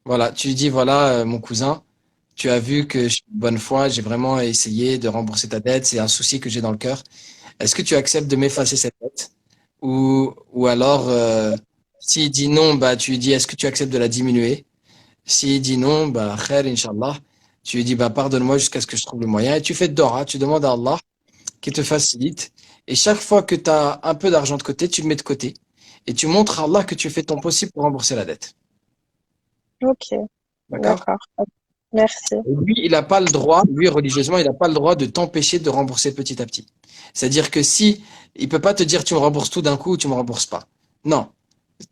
Voilà, tu lui dis, voilà, mon cousin, tu as vu que je suis de bonne foi, j'ai vraiment essayé de rembourser ta dette, c'est un souci que j'ai dans le cœur. Est-ce que tu acceptes de m'effacer cette dette? Ou alors, s'il dit non, tu lui dis, est-ce que tu acceptes de la diminuer? S'il dit non, khair, Inch'Allah, tu lui dis, pardonne-moi jusqu'à ce que je trouve le moyen. Et tu fais dora, tu demandes à Allah qui te facilite. Et chaque fois que tu as un peu d'argent de côté, tu le mets de côté. Et tu montres à Allah que tu fais ton possible pour rembourser la dette. Ok, D'accord? d'accord. Merci. Et lui, il n'a pas le droit, lui, religieusement, il n'a pas le droit de t'empêcher de rembourser petit à petit. C'est-à-dire que si, il peut pas te dire tu me rembourses tout d'un coup ou tu me rembourses pas. Non.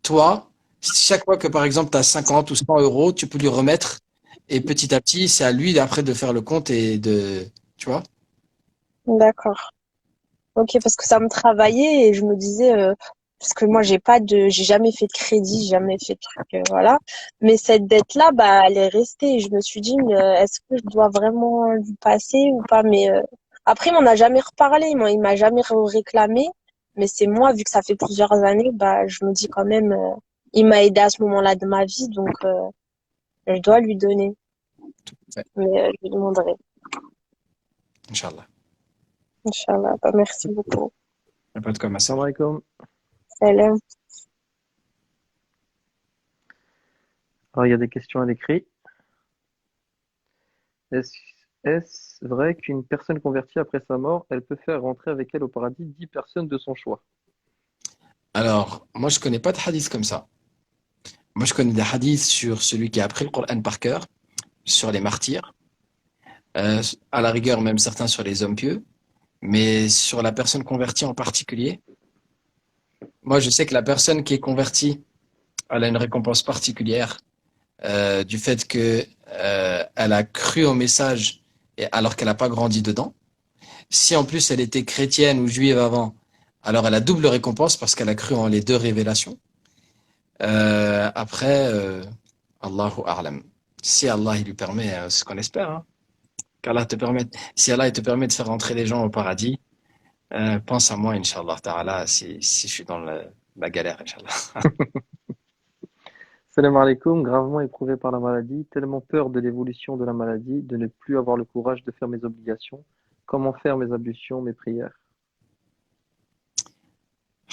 Toi, chaque fois que, par exemple, tu as 50 ou 100 euros, tu peux lui remettre et petit à petit, c'est à lui après de faire le compte et tu vois? D'accord. Ok, parce que ça me travaillait et je me disais, parce que moi j'ai jamais fait de crédit, j'ai jamais fait de truc, voilà. Mais cette dette-là, elle est restée et je me suis dit, mais, est-ce que je dois vraiment lui passer ou pas? Mais après, il m'en a jamais reparlé, il m'a jamais réclamé. Mais c'est moi, vu que ça fait plusieurs années, je me dis quand même, il m'a aidé à ce moment-là de ma vie, donc je dois lui donner. Ouais, Mais je lui demanderai. Inch'Allah. Inch'Allah. Merci beaucoup. Y a pas de quoi, ma Salam sœur. alaikum. Salam. Alors, il y a des questions à l'écrit. Est-ce, est-ce vrai qu'une personne convertie après sa mort, elle peut faire rentrer avec elle au paradis 10 personnes de son choix? Alors, moi, je connais pas de hadith comme ça. Moi, je connais des hadiths sur celui qui a appris le Coran par cœur, sur les martyrs, à la rigueur, même certains sur les hommes pieux, mais sur la personne convertie en particulier. Moi, je sais que la personne qui est convertie, elle a une récompense particulière du fait que elle a cru au message alors qu'elle n'a pas grandi dedans. Si en plus elle était chrétienne ou juive avant, alors elle a double récompense parce qu'elle a cru en les deux révélations. Après, Allahu A'lam. Si Allah il lui permet, ce qu'on espère, hein, qu'Allah te permette, si Allah il te permet de faire rentrer les gens au paradis, pense à moi, Inch'Allah Ta'ala, si je suis dans la galère, Inch'Allah. Salam alaikum, gravement éprouvé par la maladie, tellement peur de l'évolution de la maladie, de ne plus avoir le courage de faire mes obligations. Comment faire mes ablutions, mes prières?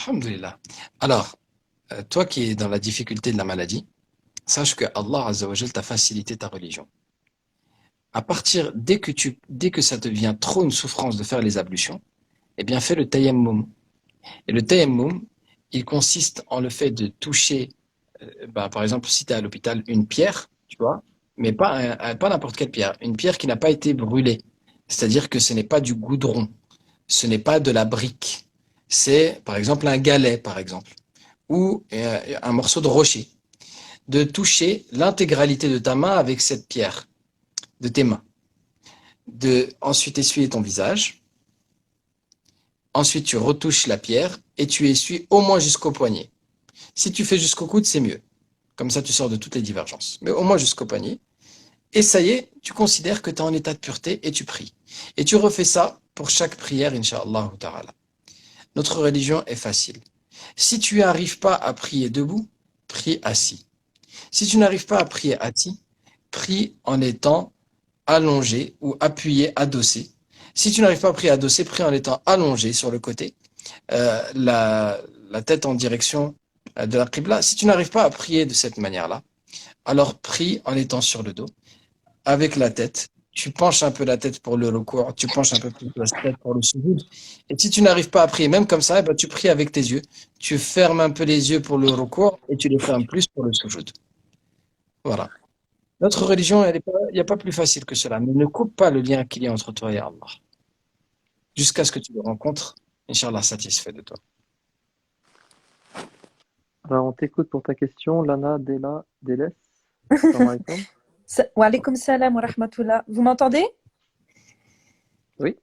Alhamdulillah. Alors, toi qui es dans la difficulté de la maladie, sache que Allah Azza wa Jal t'a facilité ta religion. Dès que ça devient trop une souffrance de faire les ablutions, eh bien fais le tayammum. Et le tayammum, il consiste en le fait de toucher, par exemple, si tu es à l'hôpital, une pierre, tu vois, mais pas n'importe quelle pierre, une pierre qui n'a pas été brûlée. C'est-à-dire que ce n'est pas du goudron, ce n'est pas de la brique. C'est, par exemple, un galet, par exemple, ou un morceau de rocher. De toucher l'intégralité de ta main avec cette pierre, de tes mains. Ensuite essuyer ton visage. Ensuite, tu retouches la pierre et tu essuies au moins jusqu'au poignet. Si tu fais jusqu'au coude, c'est mieux. Comme ça, tu sors de toutes les divergences. Mais au moins jusqu'au poignet. Et ça y est, tu considères que tu es en état de pureté et tu pries. Et tu refais ça pour chaque prière, Inch'Allah ta'ala. Notre religion est facile. Si tu n'arrives pas à prier debout, prie assis. Si tu n'arrives pas à prier assis, prie en étant allongé ou appuyé, adossé. Si tu n'arrives pas à prier adossé, prie en étant allongé sur le côté, la tête en direction de la qibla. Si tu n'arrives pas à prier de cette manière-là, alors prie en étant sur le dos, avec la tête. Tu penches un peu la tête pour le recours, tu penches un peu plus la tête pour le sujoud. Et si tu n'arrives pas à prier, même comme ça, tu pries avec tes yeux. Tu fermes un peu les yeux pour le recours et tu les fermes plus pour le sujoud. Voilà. Notre religion, il n'y a pas plus facile que cela. Mais ne coupe pas le lien qu'il y a entre toi et Allah. Jusqu'à ce que tu le rencontres, Inch'Allah, satisfait de toi. Alors, on t'écoute pour ta question, Lana Deles. Salam alaikum. Wa alaykoum salam wa rahmatullah. Vous m'entendez? Oui.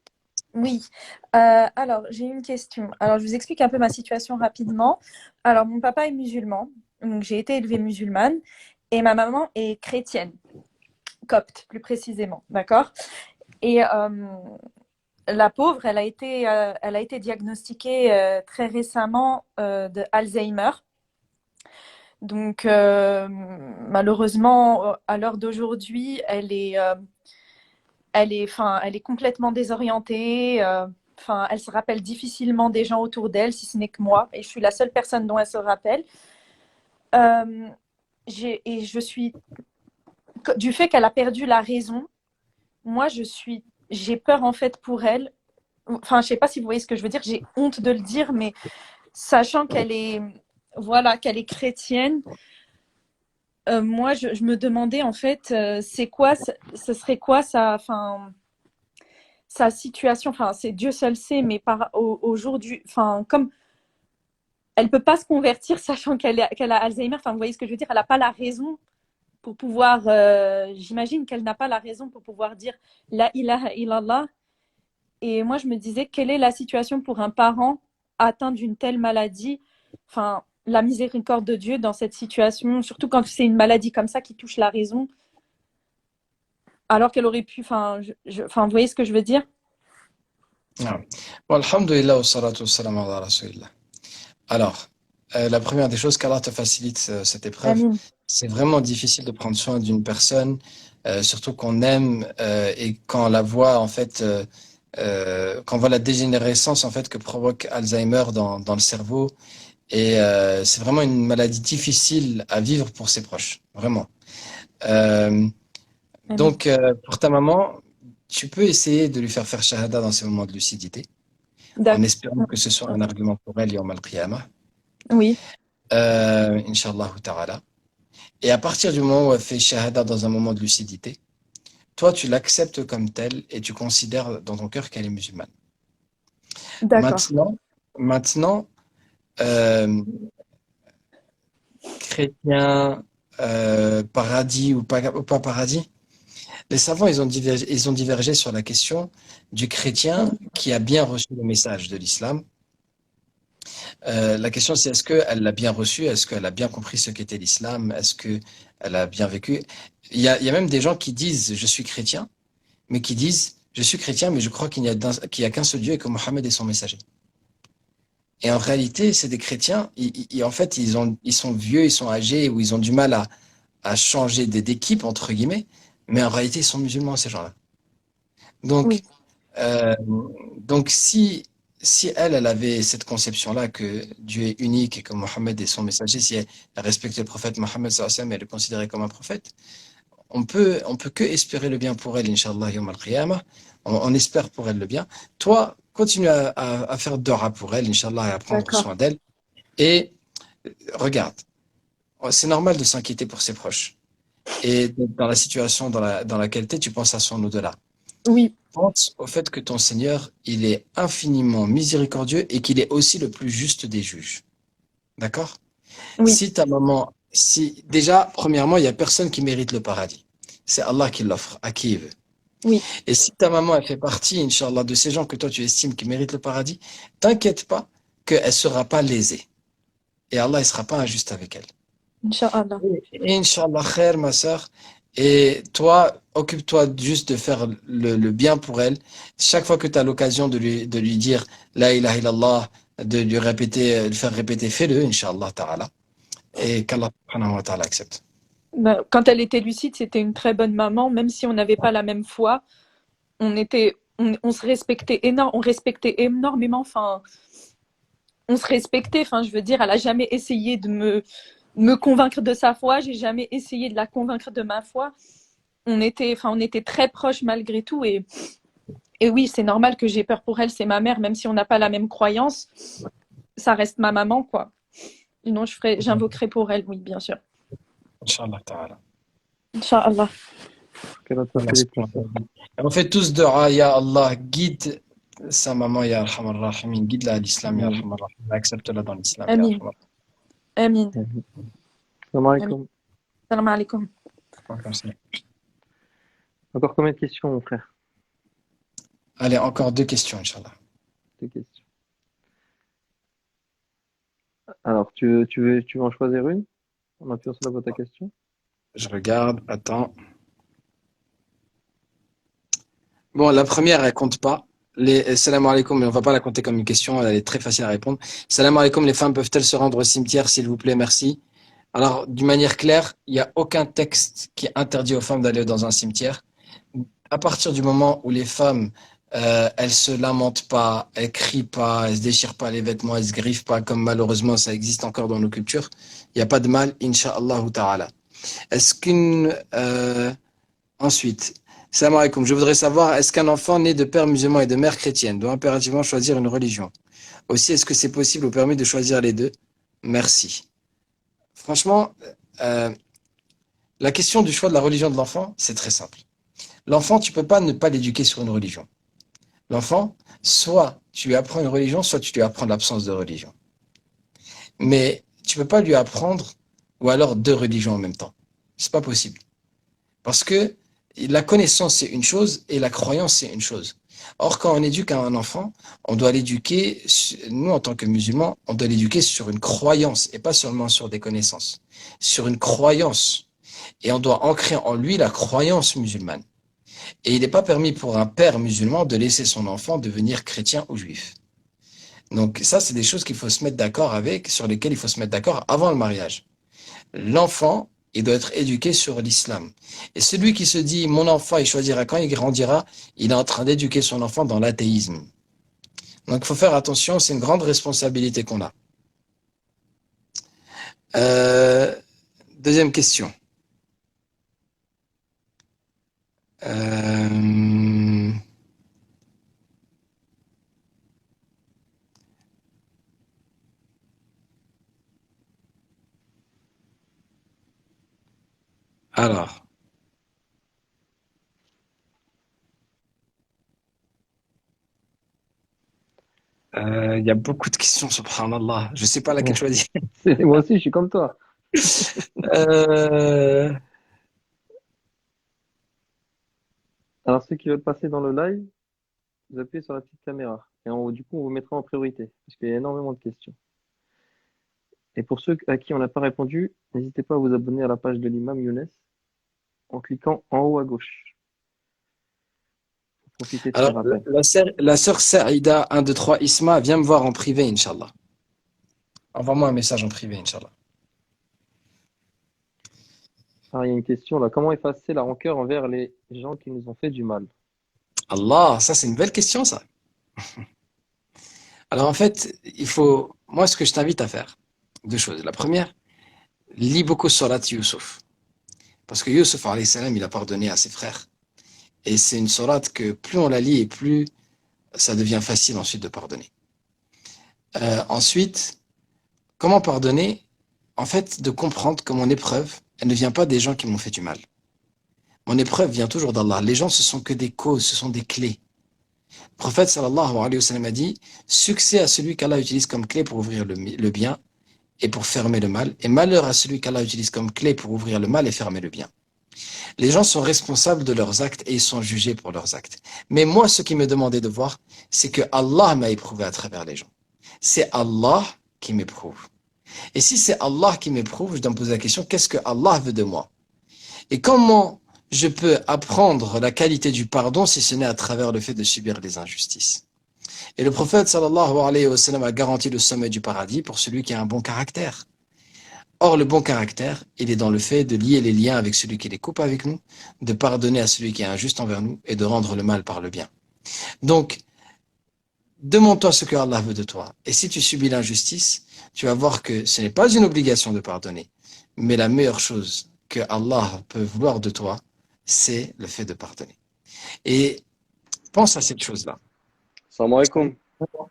Oui. Alors, j'ai une question. Alors, je vous explique un peu ma situation rapidement. Alors, mon papa est musulman, donc j'ai été élevée musulmane, et ma maman est chrétienne, copte plus précisément, d'accord? Et la pauvre, elle a été diagnostiquée très récemment de Alzheimer. Donc, malheureusement, à l'heure d'aujourd'hui, elle est complètement désorientée. Elle se rappelle difficilement des gens autour d'elle, si ce n'est que moi. Et je suis la seule personne dont elle se rappelle. Du fait qu'elle a perdu la raison, moi, j'ai peur en fait pour elle. Enfin, je sais pas si vous voyez ce que je veux dire. J'ai honte de le dire, mais sachant qu'elle est chrétienne, moi, je me demandais en fait, ce serait quoi sa situation. Enfin, c'est Dieu seul sait, mais au jour du, comme elle peut pas se convertir, sachant qu'elle a Alzheimer. Enfin, vous voyez ce que je veux dire. Elle n'a pas la raison pour pouvoir. J'imagine qu'elle n'a pas la raison pour pouvoir dire la ilaha illallah. Et moi, je me disais, quelle est la situation pour un parent atteint d'une telle maladie? Enfin, la miséricorde de Dieu dans cette situation, surtout quand c'est une maladie comme ça qui touche la raison, alors qu'elle aurait pu. Vous voyez ce que je veux dire? Ah. Bon, alhamdulillah, wa salatu wa salam ala rasulillah. Alors, la première des choses, qu'Allah te facilite cette épreuve. Amin. C'est vraiment difficile de prendre soin d'une personne, surtout qu'on aime, et quand on la voit, en fait, quand on voit la dégénérescence en fait que provoque Alzheimer dans le cerveau. Et c'est vraiment une maladie difficile à vivre pour ses proches, vraiment. Donc, pour ta maman, tu peux essayer de lui faire shahada dans ces moments de lucidité, en espérant que ce soit un argument pour elle yawm al-qiyamah. Oui. Inch'Allah ta'ala. Et à partir du moment où elle fait shahada dans un moment de lucidité, toi, tu l'acceptes comme telle et tu considères dans ton cœur qu'elle est musulmane. D'accord. Maintenant, chrétien, paradis ou pas paradis, les savants, ils ont divergé sur la question du chrétien qui a bien reçu le message de l'islam. La question, c'est est-ce qu'elle l'a bien reçu? Est-ce qu'elle a bien compris ce qu'était l'islam? Est-ce qu'elle a bien vécu? Il y a même des gens qui disent « je suis chrétien », mais qui disent « je suis chrétien, mais je crois qu'il n'y a qu'un seul Dieu et que Mohammed est son messager ». Et en réalité, c'est des chrétiens, en fait, ils sont vieux, ils sont âgés, ou ils ont du mal à changer d'équipe, entre guillemets, mais en réalité, ils sont musulmans, ces gens-là. Donc, Oui. donc si si elle avait cette conception-là que Dieu est unique et que Mohammed est son messager, si elle respectait le prophète Mohammed sallallahu alayhi wa sallam et elle le considérait comme un prophète, on peut que espérer le bien pour elle, Inch'Allah, Yawm al-Qiyamah. On espère pour elle le bien. Toi, continue à faire dua pour elle, Inch'Allah, et à prendre D'accord. soin d'elle. Et regarde, c'est normal de s'inquiéter pour ses proches. Et dans la situation dans laquelle tu es, tu penses à son au-delà. Oui, Pense au fait que ton Seigneur, il est infiniment miséricordieux et qu'il est aussi le plus juste des juges. D'accord? oui, Si ta maman, si déjà, premièrement, il n'y a personne qui mérite le paradis. C'est Allah qui l'offre à qui il veut. oui. Et si ta maman, elle fait partie, Inch'Allah, de ces gens que toi tu estimes qui méritent le paradis, t'inquiète pas qu'elle ne sera pas lésée. Et Allah ne sera pas injuste avec elle. Inch'Allah. Et Inch'Allah, khair, ma sœur. Et toi, occupe-toi juste de faire le bien pour elle. Chaque fois que tu as l'occasion de lui dire La ilaha illallah, de lui répéter, de faire répéter, fais-le, Inch'Allah ta'ala. Et qu'Allah subhanahu wa ta'ala accepte. Ben, quand elle était lucide, c'était une très bonne maman, même si on n'avait pas la même foi. On se respectait on respectait énormément. Enfin, on se respectait. Enfin, je veux dire, elle a jamais essayé de me convaincre de sa foi. J'ai jamais essayé de la convaincre de ma foi. On était très proches malgré tout. Et oui, c'est normal que j'ai peur pour elle. C'est ma mère, même si on n'a pas la même croyance, ça reste ma maman, quoi. Sinon, j'invoquerai pour elle, oui, bien sûr. Inch'Allah ta'ala. Inch'Allah. Qu'elle a Allah fait subhanahu wa ta'ala. On fait tous dua, ya Allah, guide sa maman, ya Arhamar Rahimin, guide-la à l'islam, ya Arhamar Rahimin, accepte-la dans l'islam, ya Amin. Arhamar Amin. Salam alaikum. Salam alaikum. Rahimin. Encore combien de questions, mon frère? Allez, encore 2 questions, Inch'Allah. 2 questions. Alors, tu veux en choisir une? En appuyant sur la boîte à questions? Je regarde, attends. Bon, la première, elle compte pas. Salam alaikum, mais on va pas la compter comme une question, elle est très facile à répondre. Salam alaikum, les femmes peuvent-elles se rendre au cimetière, s'il vous plaît, merci. Alors, d'une manière claire, il n'y a aucun texte qui interdit aux femmes d'aller dans un cimetière. À partir du moment où les femmes, elles se lamentent pas, elles crient pas, elles se déchirent pas les vêtements, elles se griffent pas, comme malheureusement ça existe encore dans nos cultures, il n'y a pas de mal, Inch'Allah ta'ala. Est-ce ensuite, salam alaikum, je voudrais savoir, est-ce qu'un enfant né de père musulman et de mère chrétienne doit impérativement choisir une religion? Aussi, est-ce que c'est possible ou permis de choisir les deux? Merci. Franchement, la question du choix de la religion de l'enfant, c'est très simple. L'enfant, tu peux pas ne pas l'éduquer sur une religion. L'enfant, soit tu lui apprends une religion, soit tu lui apprends l'absence de religion. Mais tu peux pas lui apprendre, ou alors 2 religions en même temps. C'est pas possible. Parce que la connaissance, c'est une chose, et la croyance, c'est une chose. Or, quand on éduque un enfant, on doit l'éduquer, nous en tant que musulmans, on doit l'éduquer sur une croyance, et pas seulement sur des connaissances. Sur une croyance. Et on doit ancrer en lui la croyance musulmane. Et il n'est pas permis pour un père musulman de laisser son enfant devenir chrétien ou juif. Donc ça, c'est des choses qu'il faut se mettre d'accord avec, sur lesquelles il faut se mettre d'accord avant le mariage. L'enfant, il doit être éduqué sur l'islam. Et celui qui se dit, mon enfant, il choisira quand il grandira, il est en train d'éduquer son enfant dans l'athéisme. Donc il faut faire attention, c'est une grande responsabilité qu'on a. Deuxième question. Alors, il y a beaucoup de questions, subhanallah. Je ne sais pas laquelle choisir. Moi aussi, je suis comme toi. Alors, ceux qui veulent passer dans le live, vous appuyez sur la petite caméra. Et du coup, on vous mettra en priorité, parce qu'il y a énormément de questions. Et pour ceux à qui on n'a pas répondu, n'hésitez pas à vous abonner à la page de l'imam Younes en cliquant en haut à gauche. Pour profiter de ces Alors, rappels. la sœur Saïda 1, 2, 3 Isma, viens me voir en privé, Inch'Allah. Envoie-moi un message en privé, Inch'Allah. Alors, il y a une question là. Comment effacer la rancœur envers les gens qui nous ont fait du mal? Allah, ça c'est une belle question, ça. Alors en fait, moi ce que je t'invite à faire, deux choses. La première, lis beaucoup Surat Yusuf. Parce que Yusuf, alayhi salam, il a pardonné à ses frères. Et c'est une sourate que plus on la lit et plus ça devient facile ensuite de pardonner. Ensuite, comment pardonner? En fait, de comprendre que mon épreuve, elle ne vient pas des gens qui m'ont fait du mal. Mon épreuve vient toujours d'Allah. Les gens, ce sont que des causes, ce sont des clés. Le prophète sallallahu alayhi wa sallam a dit, succès à celui qu'Allah utilise comme clé pour ouvrir le bien et pour fermer le mal, et malheur à celui qu'Allah utilise comme clé pour ouvrir le mal et fermer le bien. Les gens sont responsables de leurs actes et ils sont jugés pour leurs actes. Mais moi, ce qui me demandait de voir, c'est que Allah m'a éprouvé à travers les gens. C'est Allah qui m'éprouve. Et si c'est Allah qui m'éprouve, je dois me poser la question, qu'est-ce que Allah veut de moi? Et comment je peux apprendre la qualité du pardon si ce n'est à travers le fait de subir des injustices? Et le prophète sallallahu alayhi wa sallam a garanti le sommet du paradis pour celui qui a un bon caractère. Or, le bon caractère, il est dans le fait de lier les liens avec celui qui les coupe avec nous, de pardonner à celui qui est injuste envers nous et de rendre le mal par le bien. Donc, demande-toi ce que Allah veut de toi. Et si tu subis l'injustice, tu vas voir que ce n'est pas une obligation de pardonner, mais la meilleure chose que Allah peut vouloir de toi, c'est le fait de pardonner. Et pense à cette chose-là. Salam alaikum. Wa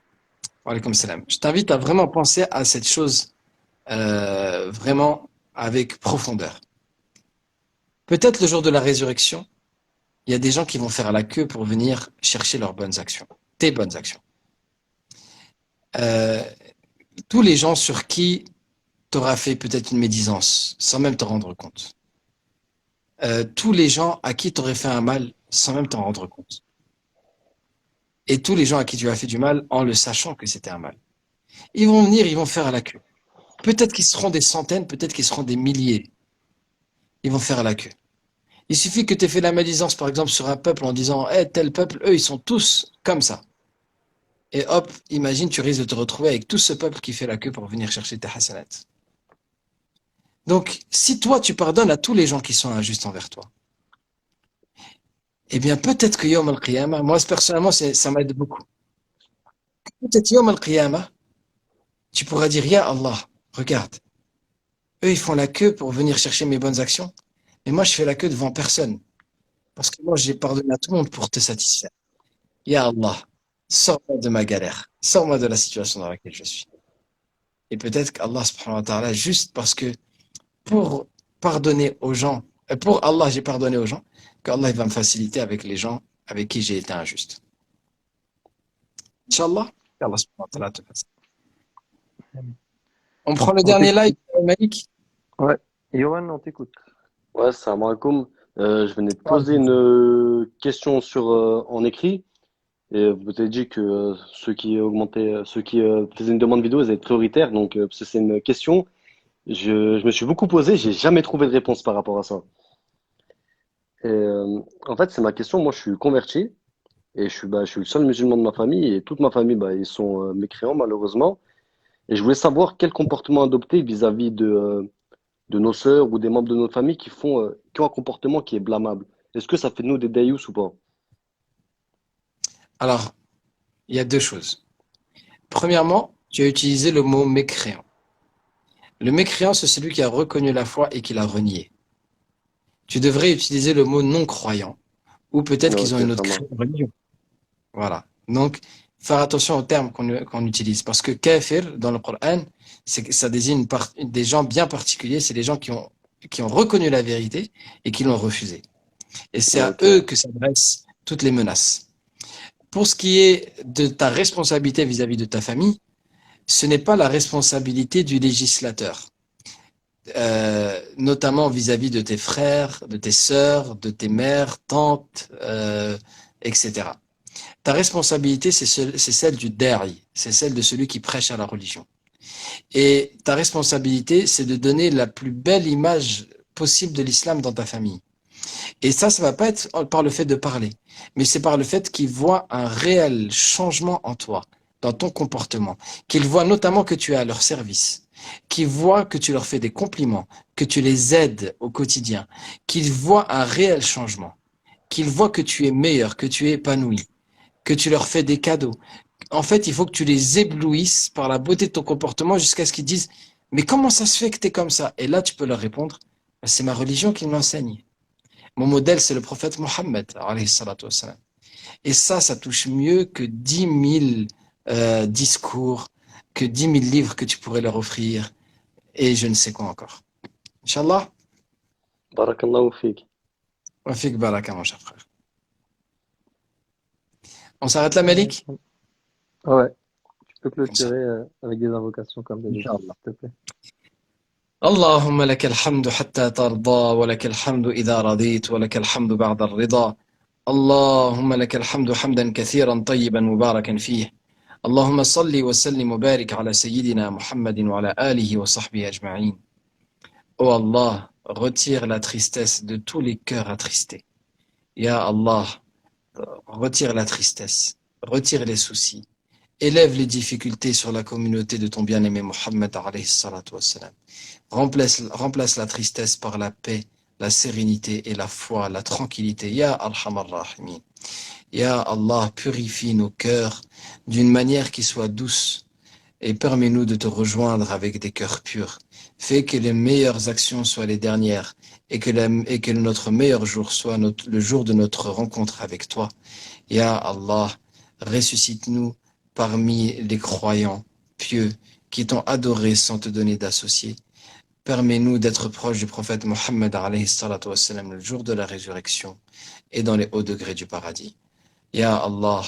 alaykoum salam. Je t'invite à vraiment penser à cette chose vraiment avec profondeur. Peut-être le jour de la résurrection, il y a des gens qui vont faire la queue pour venir chercher leurs bonnes actions, tes bonnes actions. Tous les gens sur qui tu auras fait peut-être une médisance sans même t'en rendre compte. Tous les gens à qui tu aurais fait un mal sans même t'en rendre compte. Et tous les gens à qui tu as fait du mal en le sachant que c'était un mal. Ils vont venir, ils vont faire la queue. Peut-être qu'ils seront des centaines, peut-être qu'ils seront des milliers. Ils vont faire la queue. Il suffit que tu aies fait la médisance, par exemple, sur un peuple en disant hey, tel peuple, eux, ils sont tous comme ça. Et hop, imagine, tu risques de te retrouver avec tout ce peuple qui fait la queue pour venir chercher tes hasanats. Donc, si toi, tu pardonnes à tous les gens qui sont injustes envers toi, eh bien, peut-être que Yawm al-Qiyamah, moi, personnellement, ça m'aide beaucoup. Peut-être Yawm al-Qiyamah, tu pourras dire, Ya Allah, regarde, eux, ils font la queue pour venir chercher mes bonnes actions, mais moi, je fais la queue devant personne. Parce que moi, j'ai pardonné à tout le monde pour te satisfaire. Ya Allah, sors-moi de ma galère, sors-moi de la situation dans laquelle je suis. Et peut-être qu'Allah, subhanahu wa ta'ala, juste parce que pour pardonner aux gens, pour Allah, j'ai pardonné aux gens, qu'Allah va me faciliter avec les gens avec qui j'ai été injuste. Inch'Allah, qu'Allah subhanahu wa ta'ala te fasse. On prend le dernier live, Malik. Ouais. Yohan, on t'écoute. Ouais, salam alaikum. Je venais de poser une question en écrit. Et vous avez dit que ceux qui faisaient une demande vidéo, ils étaient prioritaires. Donc, parce que c'est une question. Je me suis beaucoup posé, j'ai jamais trouvé de réponse par rapport à ça. Et, en fait, c'est ma question. Moi, je suis converti et je suis le seul musulman de ma famille et toute ma famille, ils sont mécréants malheureusement. Et je voulais savoir quel comportement adopter vis-à-vis de nos sœurs ou des membres de notre famille qui ont un comportement qui est blâmable. Est-ce que ça fait de nous des daïous ou pas? Alors, il y a deux choses. Premièrement, tu as utilisé le mot mécréant. Le mécréant, c'est celui qui a reconnu la foi et qui l'a renié. Tu devrais utiliser le mot non-croyant, ou peut-être qu'ils ont une autre religion. Voilà. Donc, faire attention aux termes qu'on utilise, parce que kafir, dans le Coran, ça désigne des gens bien particuliers, c'est les gens qui ont reconnu la vérité et qui l'ont refusée. Et c'est à eux que s'adressent toutes les menaces. Pour ce qui est de ta responsabilité vis-à-vis de ta famille, ce n'est pas la responsabilité du législateur, notamment vis-à-vis de tes frères, de tes sœurs, de tes mères, tantes, etc. Ta responsabilité, c'est celle du da'i, c'est celle de celui qui prêche à la religion. Et ta responsabilité, c'est de donner la plus belle image possible de l'islam dans ta famille. Et ça va pas être par le fait de parler, mais c'est par le fait qu'ils voient un réel changement en toi, dans ton comportement, qu'ils voient notamment que tu es à leur service, qu'ils voient que tu leur fais des compliments, que tu les aides au quotidien, qu'ils voient un réel changement, qu'ils voient que tu es meilleur, que tu es épanoui, que tu leur fais des cadeaux, En fait, il faut que tu les éblouisses par la beauté de ton comportement jusqu'à ce qu'ils disent, mais comment ça se fait que tu es comme ça? Et là, tu peux leur répondre, c'est ma religion qui me l'enseigne. Mon modèle, c'est le prophète Mohammed, alayhi salatu wassalam. Et ça touche mieux que 10 000 discours, que 10 000 livres que tu pourrais leur offrir, et je ne sais quoi encore. Inch'Allah, Barakallahu fik. wa fik baraka, mon cher frère. On s'arrête là, Malik? Ouais, tu peux Comme ça. clôturer avec des invocations comme d'habitude, Inch'Allah. s'il te plaît. اللهم لك الحمد حتى ترضى ولك الحمد إذا رضيت ولك الحمد بعد الرضا اللهم لك الحمد حمدا كثيرا طيبا مباركا فيه اللهم صل وسلم وبارك على سيدنا محمد وعلى آله وصحبه أجمعين. Oh Allah, retire la tristesse de tous les cœurs attristés. Ya Allah, retire la tristesse, retire les soucis, élève les difficultés sur la communauté de ton bien-aimé Mohammed alayhi salatu wassalam. Remplace la tristesse par la paix, la sérénité et la foi, la tranquillité. Ya Arhamar Rahimin. Ya Allah, purifie nos cœurs d'une manière qui soit douce et permets-nous de te rejoindre avec des cœurs purs. Fais que les meilleures actions soient les dernières et que notre meilleur jour soit le jour de notre rencontre avec toi. Ya Allah, ressuscite-nous parmi les croyants pieux qui t'ont adoré sans te donner d'associés. Permets-nous d'être proches du prophète Mohammed alayhi salatu wassalam le jour de la résurrection et dans les hauts degrés du paradis. Ya Allah,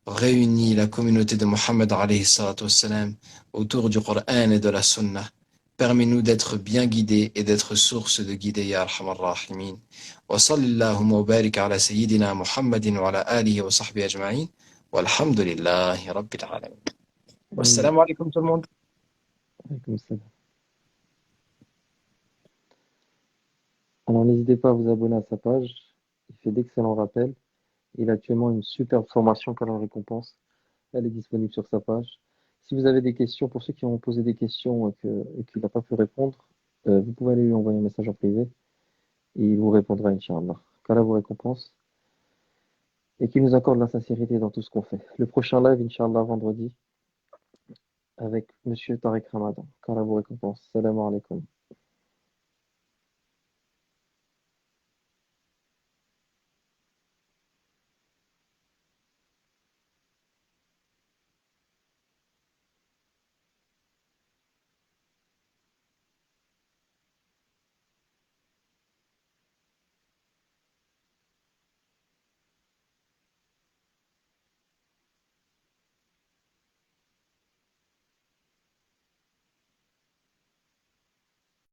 réunis la communauté de Mohammed alayhi salatu wassalam autour du Coran et de la Sunna. Permets-nous d'être bien guidés et d'être source de guider, ya Arhamar Rahimin. Wa sallallahu wa barik ala sayyidina Muhammadin wa ala alihi wa sahbihi ajma'in. Walhamdulillahi rabbil alamin. Wassalamu alaikum tout le monde. Alaykoum salam. Alors n'hésitez pas à vous abonner à sa page, il fait d'excellents rappels. Il a actuellement une superbe formation qu'elle en récompense. Elle est disponible sur sa page. Si vous avez des questions, pour ceux qui ont posé des questions et qu'il n'a pas pu répondre, vous pouvez aller lui envoyer un message en privé et il vous répondra, Inch'Allah. Qu'Allah vous récompense et qu'il nous accorde la sincérité dans tout ce qu'on fait. Le prochain live, Inch'Allah, vendredi, avec Monsieur Tariq Ramadan. Qu'Allah vous récompense. Salam alaikum.